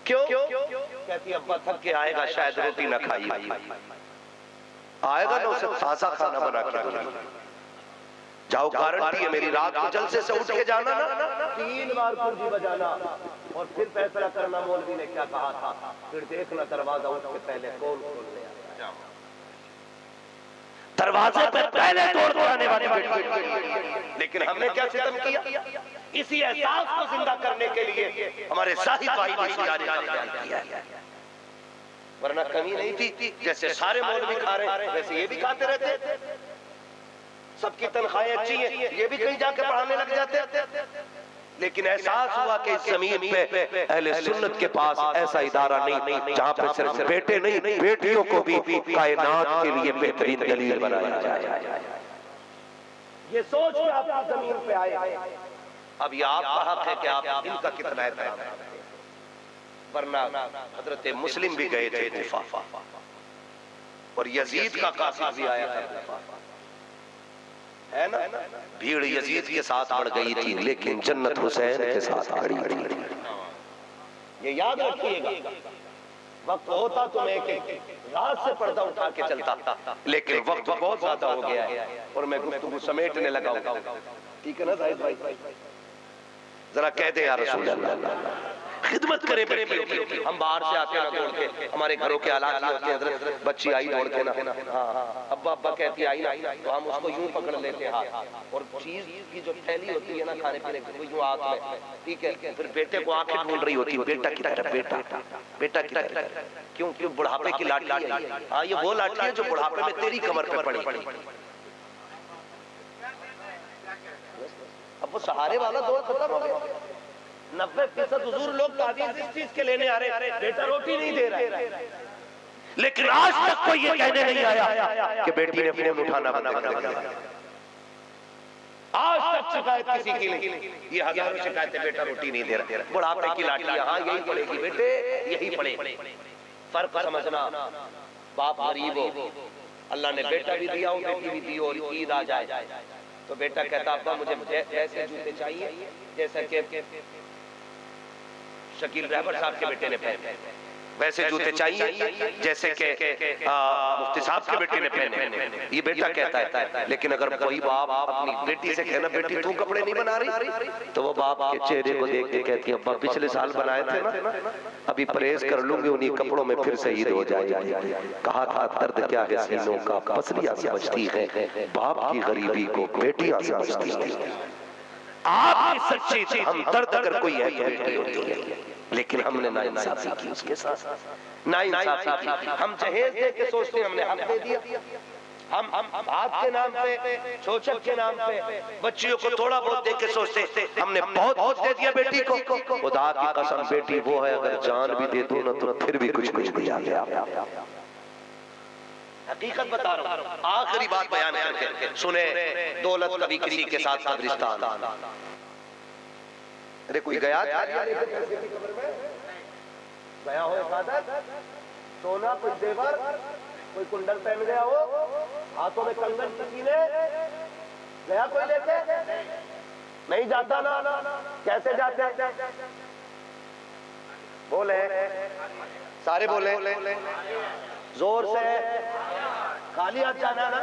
क्यों? कहती अब्बा थक के आएगा, शायद रोटी ना खाई, आएगा ना उसे ताजा खाना बना के दूंगी। जाओ, गारंटी है मेरी, रात को जलसे से उठ के जाना ना, 3 बार कुर्सी बजाना और फिर फैसला करना मौलवी ने क्या कहा था, फिर देखना दरवाजा उठ के पहले कौन खोलने आया। दरवाजे पे पहले तोड़ आने वाली बेटी। लेकिन हमने क्या सितम किया? इसी एहसास को जिंदा करने के लिए हमारे साहिब भाई ने किया, वरना कमी नहीं थी। जैसे सारे मौलवी खा रहे हैं वैसे ये भी खाते रहते, सबकी तनख्वाहें अच्छी हैं, ये भी कहीं जाके पढ़ाने लग जाते। लेकिन एहसास हुआ कि इस जमीन पे अहले सुन्नत के पास ऐसा इदारा नहीं जहां पे सिर्फ बेटे नहीं बेटियों को भी कायनात के लिए बेहतरीन दलील बनाया जाए। ये सोच के आप जमीन पे आए। अब ये आपका हक है कि आप इनका कितना एहतराम करें, वरना हजरत मुस्लिम भी गए थे कुफा और यजीद का कासिद भी आया था, है ना? भीड़ यजीद के साथ बढ़ गई थी लेकिन जन्नत हुसैन के साथ खड़ी थी। ये याद रखिएगा, वक्त होता तो मैं एक रात से पर्दा उठा के चलता, लेकिन वक्त बहुत ज्यादा हो गया है और मैं गुफ्तगू समेटने लगा हूं। ठीक है ना जाहिद भाई? जरा कह दे यार रसूल अल्लाह खिदमत करें बेटियों की। हम बाहर से आते हैं ना दौड़ के, हमारे घरों के हालात ये होते हैं, हजरत बच्ची आई दौड़ के ना, हाँ अब्बा अब्बा कहती आई ना, तो हम उसको यूं पकड़ लेते हैं हाथ, और चीज की जो थैली होती है ना खाने पीने की, वो यूं हाथ में, ठीक है? फिर बेटे को आंखें ढूंढ रही होती है, बेटा की तरफ, बेटा की तरफ। क्यों? क्यों? बुढ़ापे की लाठी है। हाँ, ये वो लाठी है जो बुढ़ापे में तेरी कमर पे पड़ी। अब वो सहारे वाला दौर खत्म हो गया। 90% हुजूर लोग ताबीज़ इस चीज के लेने आ रहे, बेटा रोटी नहीं दे रहा है, लेकिन आज तक कोई ये कहने नहीं आया कि बेटी ने फोन उठाना बंद कर दिया। आज तक शिकायत किसी की नहीं। ये हजारों शिकायतें, बेटा रोटी नहीं दे रहा, बुढ़ापे की लाठी, हाँ यही पड़ेगी बेटे, यही पड़े। फर्क समझना, बाप गरीब हो, अल्लाह ने बेटा भी दिया हो, बेटी भी दी हो, और ईद आ जाए तो बेटा कहता अब्बा मुझे ऐसे जूते चाहिए जैसा कि शकील रहबर साहब के बेटे ने पहने, वैसे जूते चाहिए जैसे कि मुफ्ती साहब के बेटे ने पहने, ये बेटा कहता है। लेकिन अगर कोई बाप अपनी बेटी से कहना बेटी तू कपड़े नहीं बना रही, तो वो बाप के चेहरे को देख के कहती है अब्बा पिछले साल बनाए थे ना, अभी परहेज कर लूंगी, उन्हीं कपड़ों में फिर से ईद हो जाएगी। कहा था दर्द क्या है सीनों का, पसलियां समझती है बाप की गरीबी को बेटियां समझती है। आप सच्ची थी, हम दर्द अगर कोई है तो बेटी होती है, लेकिन हमने नाइंसाफी की उसके साथ, नाइंसाफी की। हम जहेज दे के सोचते हमने हक दे दिया, हम हाथ के नाम पे, शोषक के नाम पे बच्चियों को थोड़ा बहुत दे के सोचते हमने बहुत बहुत दे दिया बेटी को। खुदा की कसम बेटी वो है अगर जान भी दे दो ना तो फिर भी कुछ कुछ नहीं आ गया। हकीकत बता रहा हूँ, आखिरी बात बयान करके सुने। दौलत कभी किसी के साथ कब्रिस्तान, अरे कोई गया गया हो सोना, कोई जेवर, कोई कुंडल पहन गया हो, हाथों में कंगन किसी ने गया, कोई लेके नहीं जाता ना, कैसे जाते? बोले सारे बोले जोर से, खाली हाथ जाना ना,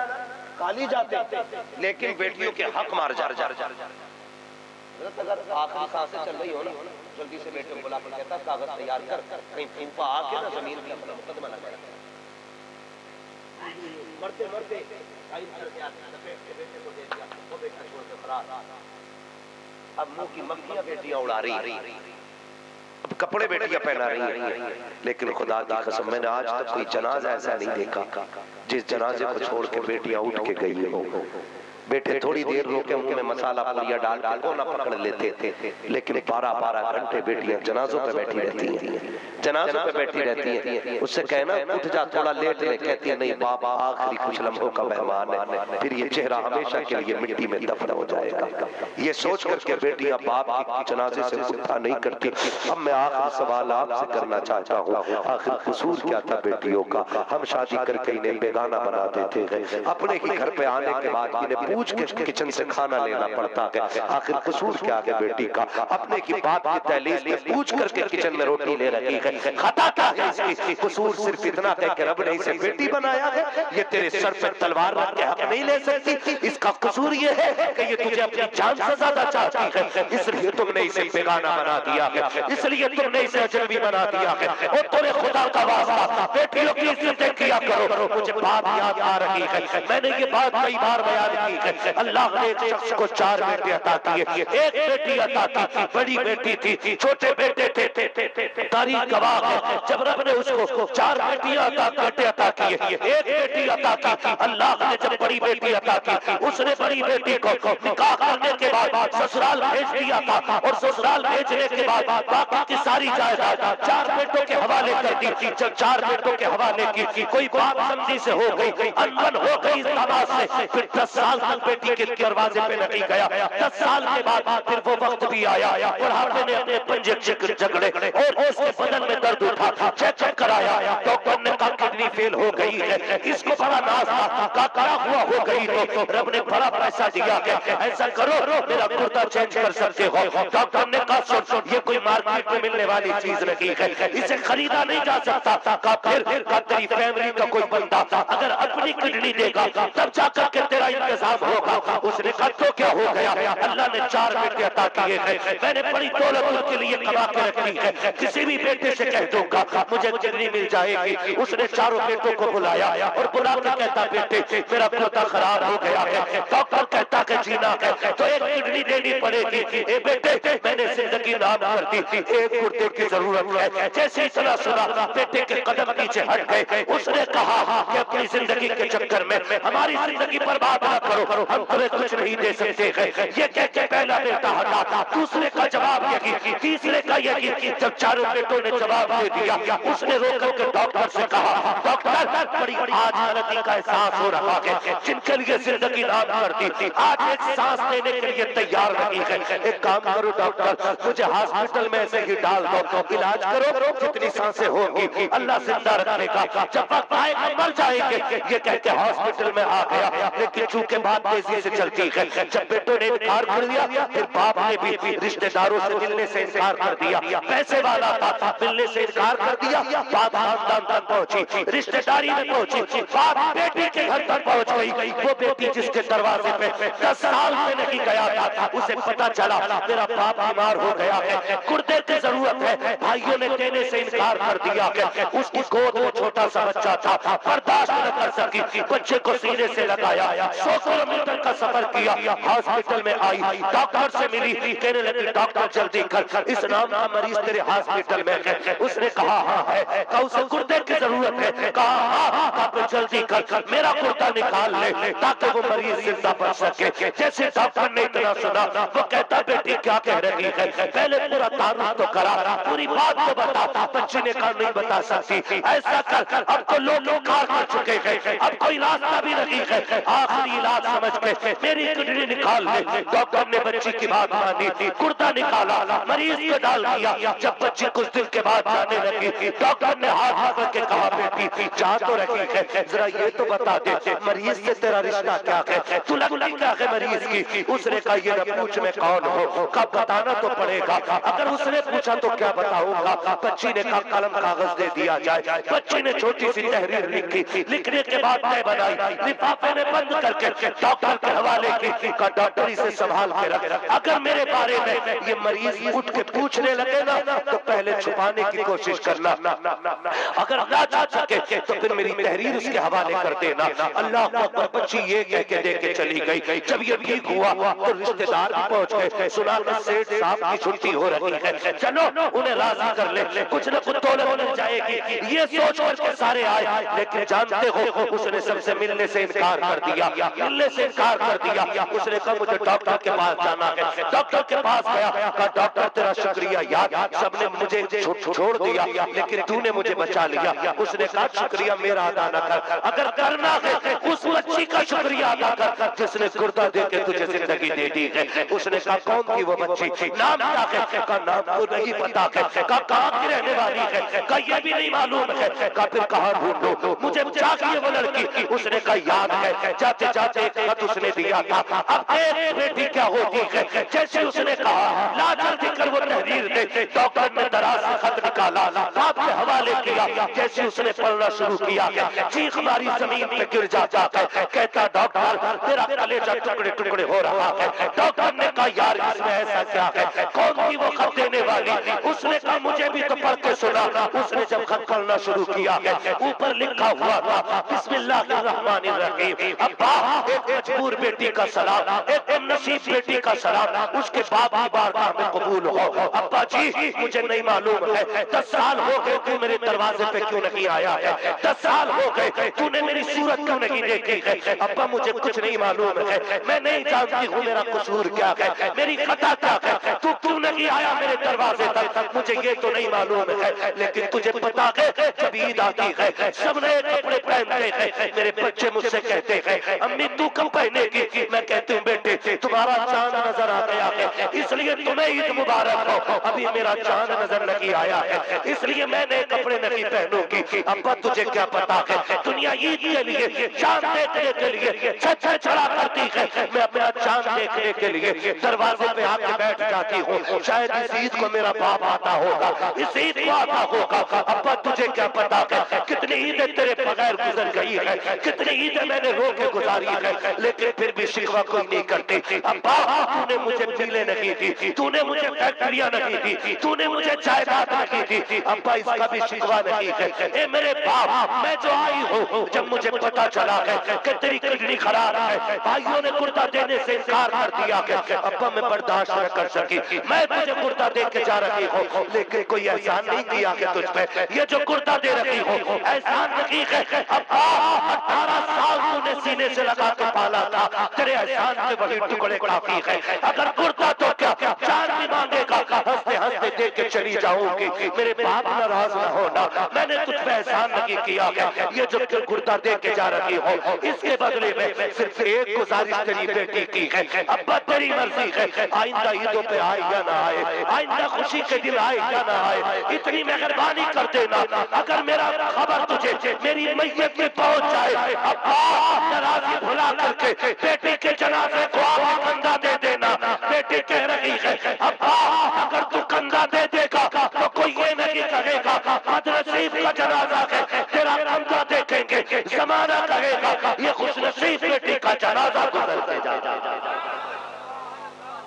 खाली जाते, लेकिन बेटियों के हक मार जा। अगर आखिरी सांसें चल रही हो ना, जल्दी से बेटे को बुला कर कहता कागज तैयार कर, कहीं फूफा आके ना जमीन पे अपना मुकदमा लगा। मरते मरते बेटे को दे दिया, वो बेटा छोड़ के फरार। अब मुंह की मक्खियां बेटियां उड़ा रही, अब कपड़े बेटियां पहना रही हैं। लेकिन खुदा की कसम मैंने आज तक कोई जनाजा ऐसा नहीं देखा जिस जनाजे को छोड़ के बेटियां उठ के गई हो। बेटे थोड़ी देर रोके मुंह में मसाला पुलिया डाल के को ना पकड़ लेते थे, लेकिन 12-12 घंटे बेटियां जनाजों पे बैठी रहती हैं, जनाजों पे बैठी रहती हैं। उससे कहना उठ जा थोड़ा लेट ले, कहती है नहीं बाबा आखिरी कुछ लम्हों का मेहमान है, फिर ये चेहरा हमेशा के लिए मिट्टी में दफन हो जाएगा। ये सोच करके बेटियां बाप की जनाजे से उठा नहीं करती। अब मैं आखिरी सवाल आपसे करना चाहता हूँ, आखिर कसूर क्या था बेटियों का? हम शादी करके इन्हें बेगाना बना देते हैं, अपने ही घर पे आने के बाद इन्हें पूछ के किचन से खाना लेना पड़ता है। आखिर कसूर क्या है बेटी का? अपने की बात की दहलीज में पूछ करके किचन में रोटी ले रही है, खता क्या है इसकी? कसूर सिर्फ इतना है कि रब ने इसे बेटी बनाया है, ये तेरे सर पे तलवार रख के हक नहीं ले सकती। इसका कसूर ये है कि ये तुझे अपनी जान से ज्यादा चाहती है, इसलिए तुमने इसे बेगाना बना दिया है, इसलिए तुमने इसे अजनबी बना दिया है। और तूने खुदा का वास्ता बेटियों की इज्जत किया करो। मुझे बात याद आ रही है, मैंने ये बात कई बार बयान की है। अल्लाह ने एक शख्स को 4 बेटे अता किए, एक बेटी अता की, बड़ी बेटी थी, छोटे बेटे थे। तारीख गवाह है जब रब ने उसको 4 बेटियां बेटे अता किए, एक बेटी अता की। अल्लाह ने जब बड़ी बेटी अता की, उसने बड़ी बेटी को निकाह करने के बाद ससुराल भेज दिया था, और ससुराल भेजने के बाद बाकी की सारी जायदाद 4 बेटों के हवाले कर दी। जब 4 बेटों के हवाले की, कोई बात समझी से हो गई, अनबन हो गई इस दामाद से, फिर 10 साल तक बेटी के दरवाजे पे नहीं गया। 10 साल के बाद फिर वो वक्त भी आया, बुढ़ापे ने अपने पंजे झगड़े और उसके बदन में दर्द उठा, चेक कराया, डॉक्टर ने कहा किडनी फेल हो गई है। इसको बड़ा नाज था, क्या हुआ हो गई तो रब ने बड़ा पैसा दिया है, ऐसा करो मेरा कुर्ता चेंज कर सकते हो। डॉक्टर ने कहा सुन ये कोई मार्केट में मिलने वाली चीज नहीं है, इसे खरीदा नहीं जा सकता। फिर तेरी फैमिली का कोई बंदा अगर अपनी किडनी देगा तब जाकर के तेरा इंतजाम होगा। उसने कहा तो क्या हो गया? अल्लाह ने 4 बेटे अता किए हैं, मैंने बड़ी दौलत उनके लिए कमा के रखी है, किसी भी बेटे से कह दूंगा मुझे किडनी मिल जाएगी। उसने 4 बेटों को बुलाया और बुला के कहता बेटे मेरा कुर्ता खराब हो गया है, डॉक्टर कहता कि जीना है तो एक किडनी देनी पड़ेगी। ए बेटे मैंने जिंदगी नाम कर दी, एक कुर्ते की जरूरत है। जैसे इतना सुना बेटे के कदम पीछे हट गए। उसने कहा कि अपनी जिंदगी के चक्कर में हमारी जिंदगी बर्बाद ना करो, हम तुम्हें कुछ नहीं दे सकते हैं। ये कह के पहला बेटा हटा, दूसरे का जवाब यही, तीसरे का यही। जब 4 बेटों ने जवाब दे दिया, उसने रोक के डॉक्टर से कहा डॉक्टर बड़ी आज गलती का एहसास हो रहा है, जिनके लिए जिंदगी नाम करती थी आज एक सांस लेने के लिए तैयार नहीं है। एक काम करो डॉक्टर, मुझे हॉस्पिटल में ऐसे ही डाल दो, इलाज करो, कितनी सांसें होंगी, अल्लाह जिंदा रखेगा, जब वक्त आएगा मर जाएंगे। ये कह के हॉस्पिटल में आ गया, लेकिन चूंकि बात तेजी से चलती है, जब बेटों ने इनकार कर दिया, फिर बाप ने भी रिश्तेदारों से मिलने से इनकार कर दिया। पैसे वाला था, मिलने से इनकार कर दिया। बात खानदान तक पहुंची, रिश्तेदारी में पहुंची, बात बेटी के घर तक पहुंच गई। वो बेटी जिसके दरवाजे पे 10 साल से नहीं गया था, उसे पता चला मेरा बाप बीमार हो गया है, गुर्दे की जरूरत है। भाइयों ने देने से इनकार कर दिया है। उसकी गोद में छोटा सा बच्चा था, बर्दाश्त न कर सकी, बच्चे को सीने से लगाया, 100 किलोमीटर का सफर किया, हॉस्पिटल में आई, डॉक्टर से मिली, कहने लगी डॉक्टर जल्दी कर, इस नाम का मरीज तेरे हॉस्पिटल में है। उसने कहा हाँ है, कहा उसे गुर्दे की जरूरत है, कहा हाँ, कहा जल्दी कर, मेरा गुर्दा निकाल ले ताकि वो मरीज जिंदा बच सके। जैसे डॉक्टर ने इतना सुना, वो कहता बेटी क्या कह रही है, पहले पूरा तारुफ तो करा, पूरी बात तो बता। बच्ची ने कहा नहीं बता सकती, ऐसा कर, अब तो लोग इनकार कर चुके हैं, अब कोई रास्ता भी नहीं है, आखिरी इलाज समझ के मेरी किडनी निकाल ले। डॉक्टर ने बच्ची की बात मानी, गुर्दा निकाला, मरीज को डाल दिया। जब बच्ची कुछ दिन के बाद जाने लगी, डॉक्टर ने हाथ पकड़ के कहा बेटी जा तो रही है, जरा ये तो बता दे मरीज से तेरा रिश्ता क्या है, तू लगती क्या है मरीज की। उसने कहा ये न पूछ मैं कौन हूँ, कब बताना तो पड़ेगा। अगर उसने पूछा तो क्या बताऊंगा। बच्ची ने कहा कलम कागज दे दिया जाए। बच्ची ने छोटी सी तहरीर लिखी, लिखने के बाद तय बनाई, लिफाफे में बंद करके डॉक्टर के हवाले की, का डॉक्टर इसे संभाल के रख, अगर मेरे बारे में ये मरीज उठ के पूछने लगे ना तो पहले छुपाने की कोशिश करना, अगर ना जा सके तो फिर मेरी तहरीर उसके हवाले कर देना। अल्लाह को बच्ची ये कह के दे के चली गई। जब ये ठीक हुआ तो रिश्तेदार भी पहुंच गए, सुना कि सेठ साहब की छुट्टी हो रही है, चलो उन्हें राजी कर ले, कुछ न कुछ दौलत मिल जाएगी, ये सोच करके सारे आए। लेकिन जानते हो उसने सबसे मिलने से इनकार कर दिया, मिलने से इनकार कर दिया। उसने कहा मुझे डॉक्टर के पास जाना है। डॉक्टर के पास गया, कहा डॉक्टर तेरा शुक्रिया यार, सबने मुझे छोड़ दिया लेकिन तूने मुझे बचा लिया। उसने कहा शुक्रिया मेरा अदा न कर, अगर करना है उस बच्ची का शुक्रिया अदा कर जिसने गुर्दा दे के तुझे जिंदगी दे दी है। उसने कहा कौन थी वो बच्ची, नाम क्या है, का नाम तो नहीं पता है, का कहाँ की रहने वाली है, का ये भी नहीं मालूम है, का फिर कहाँ ढूंढो, मुझे चाहिए वो लड़की। उसने कहा याद है, जाते जाते एक खत उसने दिया था, अब एक बेटी क्या होती है। जैसे उसने कहा लाचार दिखकर वो तहरीर दे, डॉक्टर ने दराज से खत निकाला, बाप के हवाले किया। जैसे उसने पढ़ना शुरू किया, चीख मारी जमीन पे गिर जाता है, कहता डॉक्टर तेरा कलेजा टुकड़े टुकड़े हो रहा है। डॉक्टर ने कहा यार इसमें ऐसा क्या है, कौन थी वो खत देने वाली। उसने कहा मुझे भी तो पढ़ के सुना। उसने जब खत पढ़ना शुरू किया, ऊपर लिखा हुआ था बिस्मिल्लाहिर्रहमानिर्रहीम, अब्बा एक मजबूर बेटी का सलाम, एक नसीब बेटी का सलाम, उसके बाप की बारगाह में कबूल हो। अब्बा जी मुझे नहीं मालूम है, 10 साल हो गए तू मेरे दरवाजे पे क्यों नहीं आया है, 10 साल हो गए तूने मेरी सूरत क्यों नहीं देखी है। अब्बा मुझे कुछ नहीं मालूम है, मैं नहीं जानती हूँ मेरा कसूर क्या है, मेरी खता क्या है, तू क्यों नहीं आया मेरे दरवाजे तक, मुझे ये तो नहीं मालूम है। लेकिन तुझे पता है जब ईद आती है सब नए कपड़े पहनते हैं, मेरे बच्चे मुझसे कहते हैं अम्मी तू कब पहनेगी। मैं कहती हूँ बेटे तुम्हारा चांद नजर आ गया है इसलिए तुम्हें ईद मुबारक हो, अभी मेरा चांद नजर नहीं आया है इसलिए मैं नए कपड़े नहीं पहनूंगी। अब्बा तुझे क्या पता है दुनिया ईद के लिए चांद देखने के लिए छत चढ़ा करती है, मैं अपना चांद देखने के लिए दरवाजे पे आके बैठ जाती हूँ। शायद इस ईद को मेरा बाप आता होगा, इस ईद को आता होगा। अब्बा तुझे क्या पता है कितनी ईदें तेरे बगैर गुजर गई है, कितनी ईदें मैंने रो के गुजारी है, लेकिन फिर भी शिकवा कोई नहीं करती। अब्बा तूने मुझे मिले नहीं दी, तूने मुझे फैक्ट्रियां नहीं दी, तूने मुझे जायदाद नहीं दी। अब्बा इसका भी शिकवा नहीं है। ए मेरे बाप मैं जो आई हूँ जब मुझे पता चला है कि तेरी किडनी खराब है, भाइयों ने गुर्दा देने से इनकार कर दिया है, अब्बा मैं बर्दाश्त न कर सकी, मैं तुझे गुर्दा दे के जा रही हूँ, लेकिन कोई एहसान नहीं किया है तुझ पे, ये जो गुर्दा दे रही हूँ एहसान नहीं है। अब्बा 18 साल तूने तूने सीने से लगा के पाला था, तेरे एहसान के वही टुकड़े काफी है। अगर कुर्ता तो क्या चार भी मांगेगा, हंसते हंसते दे के चली जाऊंगी। मेरे बाप नाराज न होना, मैंने तुझ पे एहसान नहीं किया है। ये जो कुर्ता दे के जा रही हो, इसके बदले में सिर्फ एक गुजारिश तेरी बेटी की है। अब्बा तेरी मर्जी है, आइंदा ईदों पे आए या ना आए, आइंदा खुशी के दिन आए या ना आए, इतनी मेहरबानी कर देना। अगर मेरा खबर तुझे मेरी मैयत में पहुंच जाए, अब्बा नाराजगी भुला करके बेटी के जनाजे को आगे कंधा दे देना। बेटी कह रही है अब्बा अगर तू कंधा दे देगा तो कोई ये नहीं कहेगा बदनसीब का जनाजा है, तेरा कंधा देखेंगे, जमाना कहेगा ये खुशनसीब बेटी का जनाजा गुजरते जा।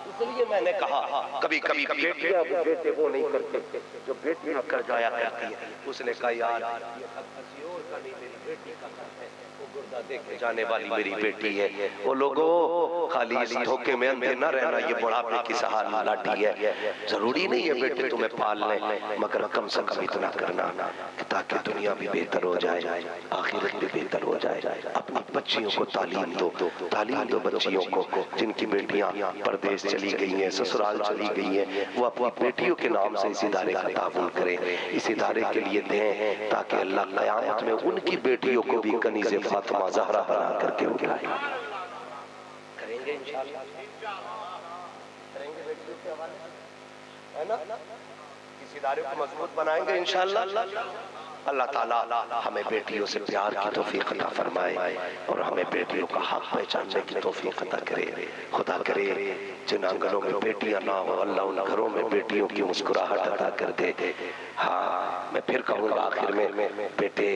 इसलिए मैंने कहा कभी कभी बेटियां बेटे वो नहीं करते जो बेटियां कर जाया करती है। उसने कहा यार ये किसी और का नहीं, मेरी बेटी का घर है, वो गुर्दा देखे जाने वाली मेरी बेटी है। वो लोगों खाली इस धोखे में अंधे न रहना, ये बुढ़ापे की सहारा लाठी है। जरूरी नहीं है बेटे तुम्हें पाल लें, मगर कम से कम इतना करना ताकि दुनिया भी बेहतर हो जाए, आखिरत भी बेहतर हो जाए। अपनी बच्चियों को तालीम दो बच्चियों को जिनकी बेटियां परदेश चली गई हैं, ससुराल चली गई हैं, वो अपनी बेटियों के नाम से इस इदारे का ताउन करें, इस इदारे के लिए दें ताकि अल्लाह क़यामत में उनकी बेटियों को भी कनीज़े फातिमा ज़हरा बना करके उठाए। करेंगे इंशाअल्लाह, करेंगे बेटियों के हवाले, है ना? इस इदारे को मजबूत बनाएंगे इंशाअल्लाह। अल्लाह ताला हमें बेटियों से प्यार की तौफीक अता फरमाए और हमें बेटियों का हक पहचानने की तौफीक अता करे। खुदा करे जिन आंगनों में बेटियां ना हो, अल्लाह उन घरों में बेटियों की मुस्कुराहट अता कर दे। हाँ, मैं फिर कहूँगा आखिर में, बेटे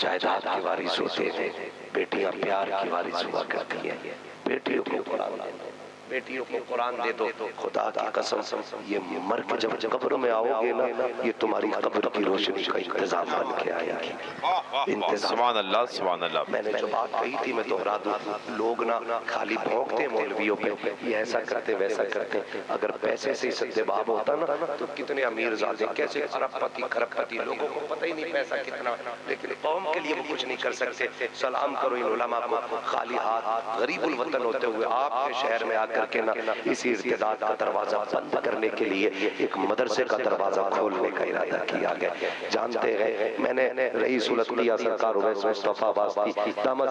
जायदाद की वारिस होते हैं, बेटियां प्यार की वारिस हुआ करती हैं। बेटियों को कुरान दे दो, बेटियों को कुरान दे दो। खुदा की कसम ये मर के जब कब्र में आओगे ना, ये तुम्हारी कब्र की रोशनी का इंतजाम बन के आएगी। सुभान अल्लाह, सुभान अल्लाह। मैंने जो बात कही थी मैं दोहरा दूं, लोग ना खाली भौंकते मौलवियों पे, ये ऐसा करते वैसा करते। अगर पैसे से सद्देबाब होता ना तो कितने अमीर ज़ादे, कैसे अरबपति खरबपति, लोगों को पता ही नहीं पैसा कितना, लेकिन कौम के लिए वो कुछ नहीं कर सकते। सलाम करो इन उलमा को, खाली हाथ गरीबुल वतन होते हुए आपके शहर में आकर के ना इसी इर्तिदाद का दरवाजा बंद करने के लिए एक मदरसे का दरवाजा खोलने का इरादा किया गया। जानते हैं मैंने रईस उल अत्किया सरकार उवैस मुस्तफा वास्ती दामद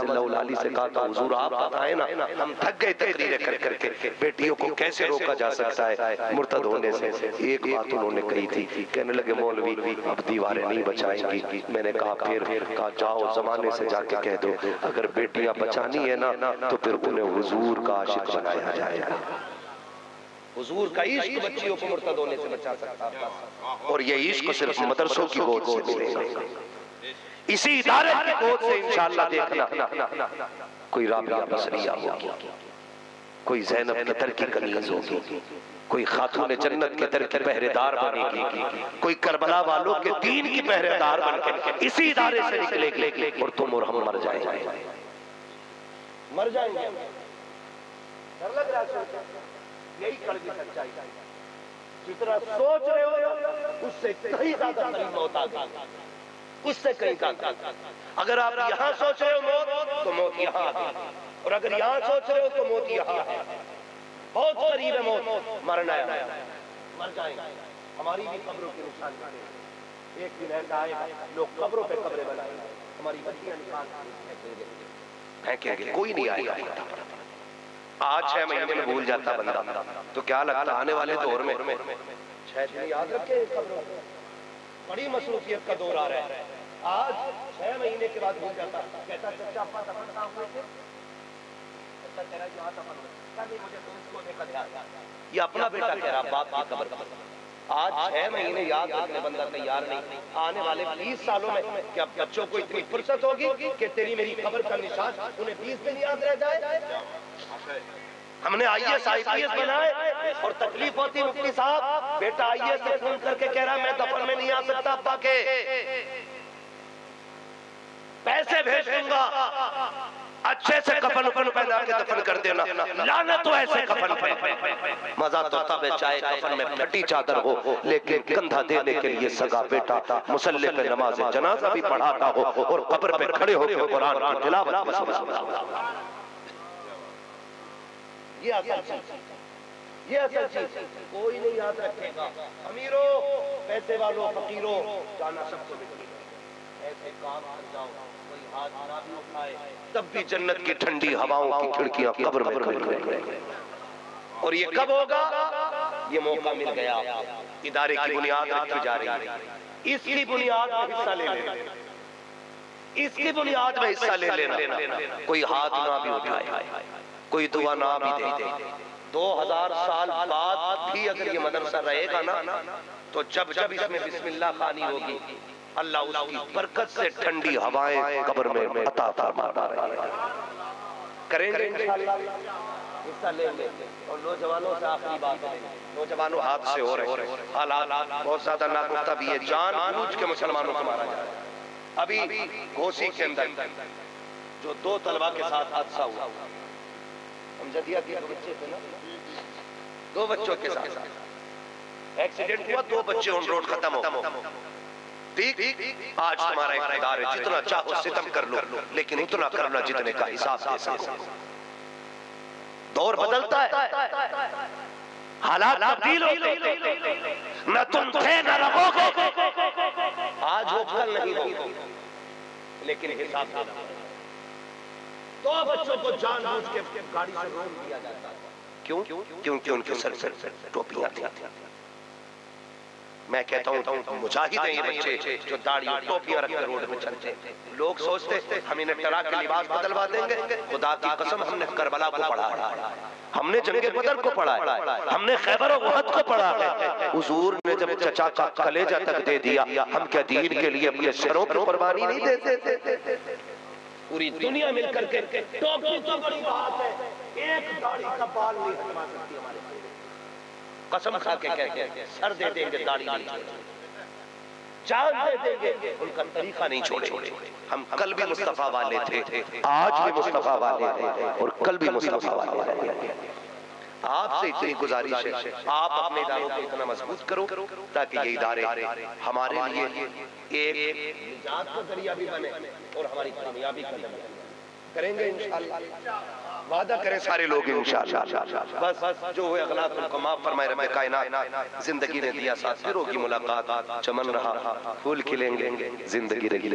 से कहा था हुजूर आप बताएं ना, हम थक गए तकरीरें कर करके, बेटियों को कैसे रोका जा सकता है मुर्तद होने से। एक बात उन्होंने कही थी, कहने लगे मौलवी अब दीवारें नहीं बचाएंगी। मैंने कहा फिर कहा जाओ जमाने से जाके कह दो अगर बेटियां बचानी है ना तो फिर उन्हें हुजूर का आशिक बनाया जाए। हुजूर का इश्क बच्चियों को मुर्तद होने से बचा सकता है, और ये इश्क सिर्फ मदरसों की गोद से मिलेगा, इसी इदारे की गोद से इंशाअल्लाह। देखना कोई राबिया बसरिया होगी, कोई ज़ैनब कतर की कनीज़ होगी, कोई खातून जन्नत के दर की पहरेदार बनेगी, कोई करबला वालों के दीन की पहरेदार बनके इसी इदारे से निकलेगी, और तुम और हम मर जाएंगे, मर जाएंगे। डर लग रहा है, यही कड़वी सच्चाई। जितना सोच रहे हो उससे कहीं ज्यादा करीब मौत आ गई, उससे कहीं ज्यादा। अगर आप यहाँ सोच रहे हो मौत तो मौत यहाँ है, और अगर यहाँ सोच रहे हो तो मौत यहाँ है। बहुत करीब है मौत, मरना है, मर जाएंगे। हमारी भी कब्रों की निशानी है, एक दिन ऐसा आएगा लोग कब्रों पे कब्रें बनाएंगे, हमारी बच्चियां निकाल फेंकेंगे, कोई नहीं आएगा। आज 6 महीने में भूल जाता बंदा, तो क्या लगता आने वाले दौर में 6 दिन याद रखे। बड़ी मसरूफियत का दौर आ रहा है। आज 6 महीने के बाद भूल जाता, कहता चाचा आपका दफन कहाँ हुए थे, अच्छा कह रहा यहाँ दफन हुए, नहीं मुझे दोस्त को देखा ध्यान। ये अपना बेटा कह रहा बाप की कब्र पर। आज 6 महीने याद रखने बंदा तैयार नहीं, आने वाले 20 सालों में क्या बच्चों को इतनी फुर्सत होगी कि तेरी मेरी कब्र का निशान उन्हें 20 दिन याद रह जाए। हमने IAS IPS बनाए और तकलीफ होती मुफ्ती साहब, बेटा IAS से फोन करके कह रहा मैं दफन में नहीं आ सकता, अब्बा के पैसे भेज दूंगा, अच्छे से कफन उफन पहना के दफन कर देना, लानत तो ऐसे कफन पे। मजा तो तब है चाहे कफन में फटी चादर हो, लेकिन कंधा देने के लिए सगा बेटा मुसल्ले पे नमाज जनाजा भी पढ़ाता हो और कब्र पे खड़े होकर कुरान की तिलावत भी सुना। ये असल चीज कोई नहीं याद रखेगा। अमीरों, पैसे वालों, फकीरों, जाना सबको ऐसे काम कर जाओ, कोई हाथ ना भी उठाए, तब भी जन्नत की ठंडी हवाओं की खिड़कियां कब्र में खुलेंगी। और ये कब होगा? ये मौका मिल गया, इदारे की बुनियाद रखी जा रही है, इसकी बुनियाद में हिस्सा ले लेना, इसकी बुनियाद में हिस्सा ले लेना। कोई हाथ ना भी उठाए, कोई दुआ ना भी दे। 2000 साल बाद भी अगर ये मदरसा रहेगा ना, तो जब जब इसमें बिस्मिल्लाह खानी होगी, अल्लाह उसकी बरकत से ठंडी हवाएं कब्र में अता फरमाता रहेगा। करेंगे इंशाअल्लाह, हिस्सा लेंगे। और नौजवानों से आखिरी बात है, नौजवानों हाथ से हो रहे हालात बहुत ज्यादा नागुफ्ता भी है, जानबूझ के मुसलमानों को मारा जा रहा है। अभी घोसी के अंदर जो 2 तलबा के साथ हादसा हुआ, हमजदिया के 2 बच्चे थे ना, 2 बच्चों के साथ एक्सीडेंट हुआ, 2 बच्चे ऑन रोड खत्म हो। ठीक, आज तुम्हारा इख्तियार है, जितना चाहो सितम कर लो, लेकिन उतना करना जितने का हिसाब दे सको। दौर बदलता है, हालात तब्दील होते, न तुम थे न रहोगे, आज हो कल नहीं हो, लेकिन हिसाब देना। 2 बच्चों को जानबूझ के गाड़ी से रोक दिया जाता है। क्यों? क्योंकि उनके सर टोपियां थी। मैं कहता हूँ मुजाहिद हैं ये बच्चे जो दाढ़ी और टोपियां रख कर रोड पे चलते हैं। लोग सोचते हम इन्हें टरा के लिबास बदलवा देंगे। खुदा की कसम, हमने करबला को पढ़ा है, हमने जंगे बदर को पढ़ा है, हमने खैबर और उहद को पढ़ा है। हुजूर ने जब चचा का कलेजा तक दे दिया, हम क्या दीन के लिए अपने सरों पर कुर्बानी नहीं देते? पूरी दुनिया मिलकर के टोपी तो बड़ी बात है, एक दाढ़ी का बाल नहीं हटवा सकती हमारे। कसम खा के कहते हैं, सर दे देंगे, दाढ़ी नहीं छोड़ेंगे, जान दे देंगे, उनका तरीका नहीं छोड़ेंगे। हम कल भी मुस्तफा वाले थे, आज भी मुस्तफा वाले हैं और कल भी मुस्तफा वाले हैं। आपसे इतनी गुजारिश है, आप अपने इदारों को इतना मजबूत करो ताकि ये इदारे हमारे लिए एक निजात का जरिया भी बने और हमारी कामयाबी का जरिया करेंगे इंशाअल्लाह। वादा करें सारे लोग इंशाअल्लाह। बस जो हुए अगला उनको माफ फरमाए रब्बे कायनात। जिंदगी ने दिया साथ, फिर होगी मुलाकात, चमन रहा फूल खिलेंगे, जिंदगी रही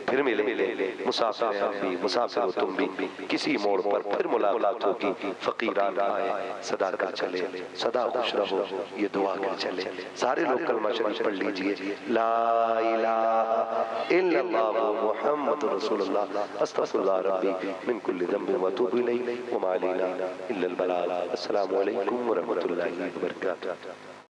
फिर मिलेंगे। मुसाफिर हैं हम भी, मुसाफिर हो तुम भी, किसी मोड़ पर फिर मुलाकात होगी। फकीरान आए सदा कर चले, सदा खुश रहो, ये दुआ कर चले। सारे लोग कलमा शरीफ पढ़ लीजिए, ला इलाहा इल्लल्लाह मुहम्मदुर रसूलुल्लाह अस्तगफिरुल्लाह रब्बी मिन कुल्लि ज़ंबिन व अतूबु इलैहि व मा अलैना इल्लल बलाग। अस्सलामु अलैकुम व रहमतुल्लाहि व बरकातुहू।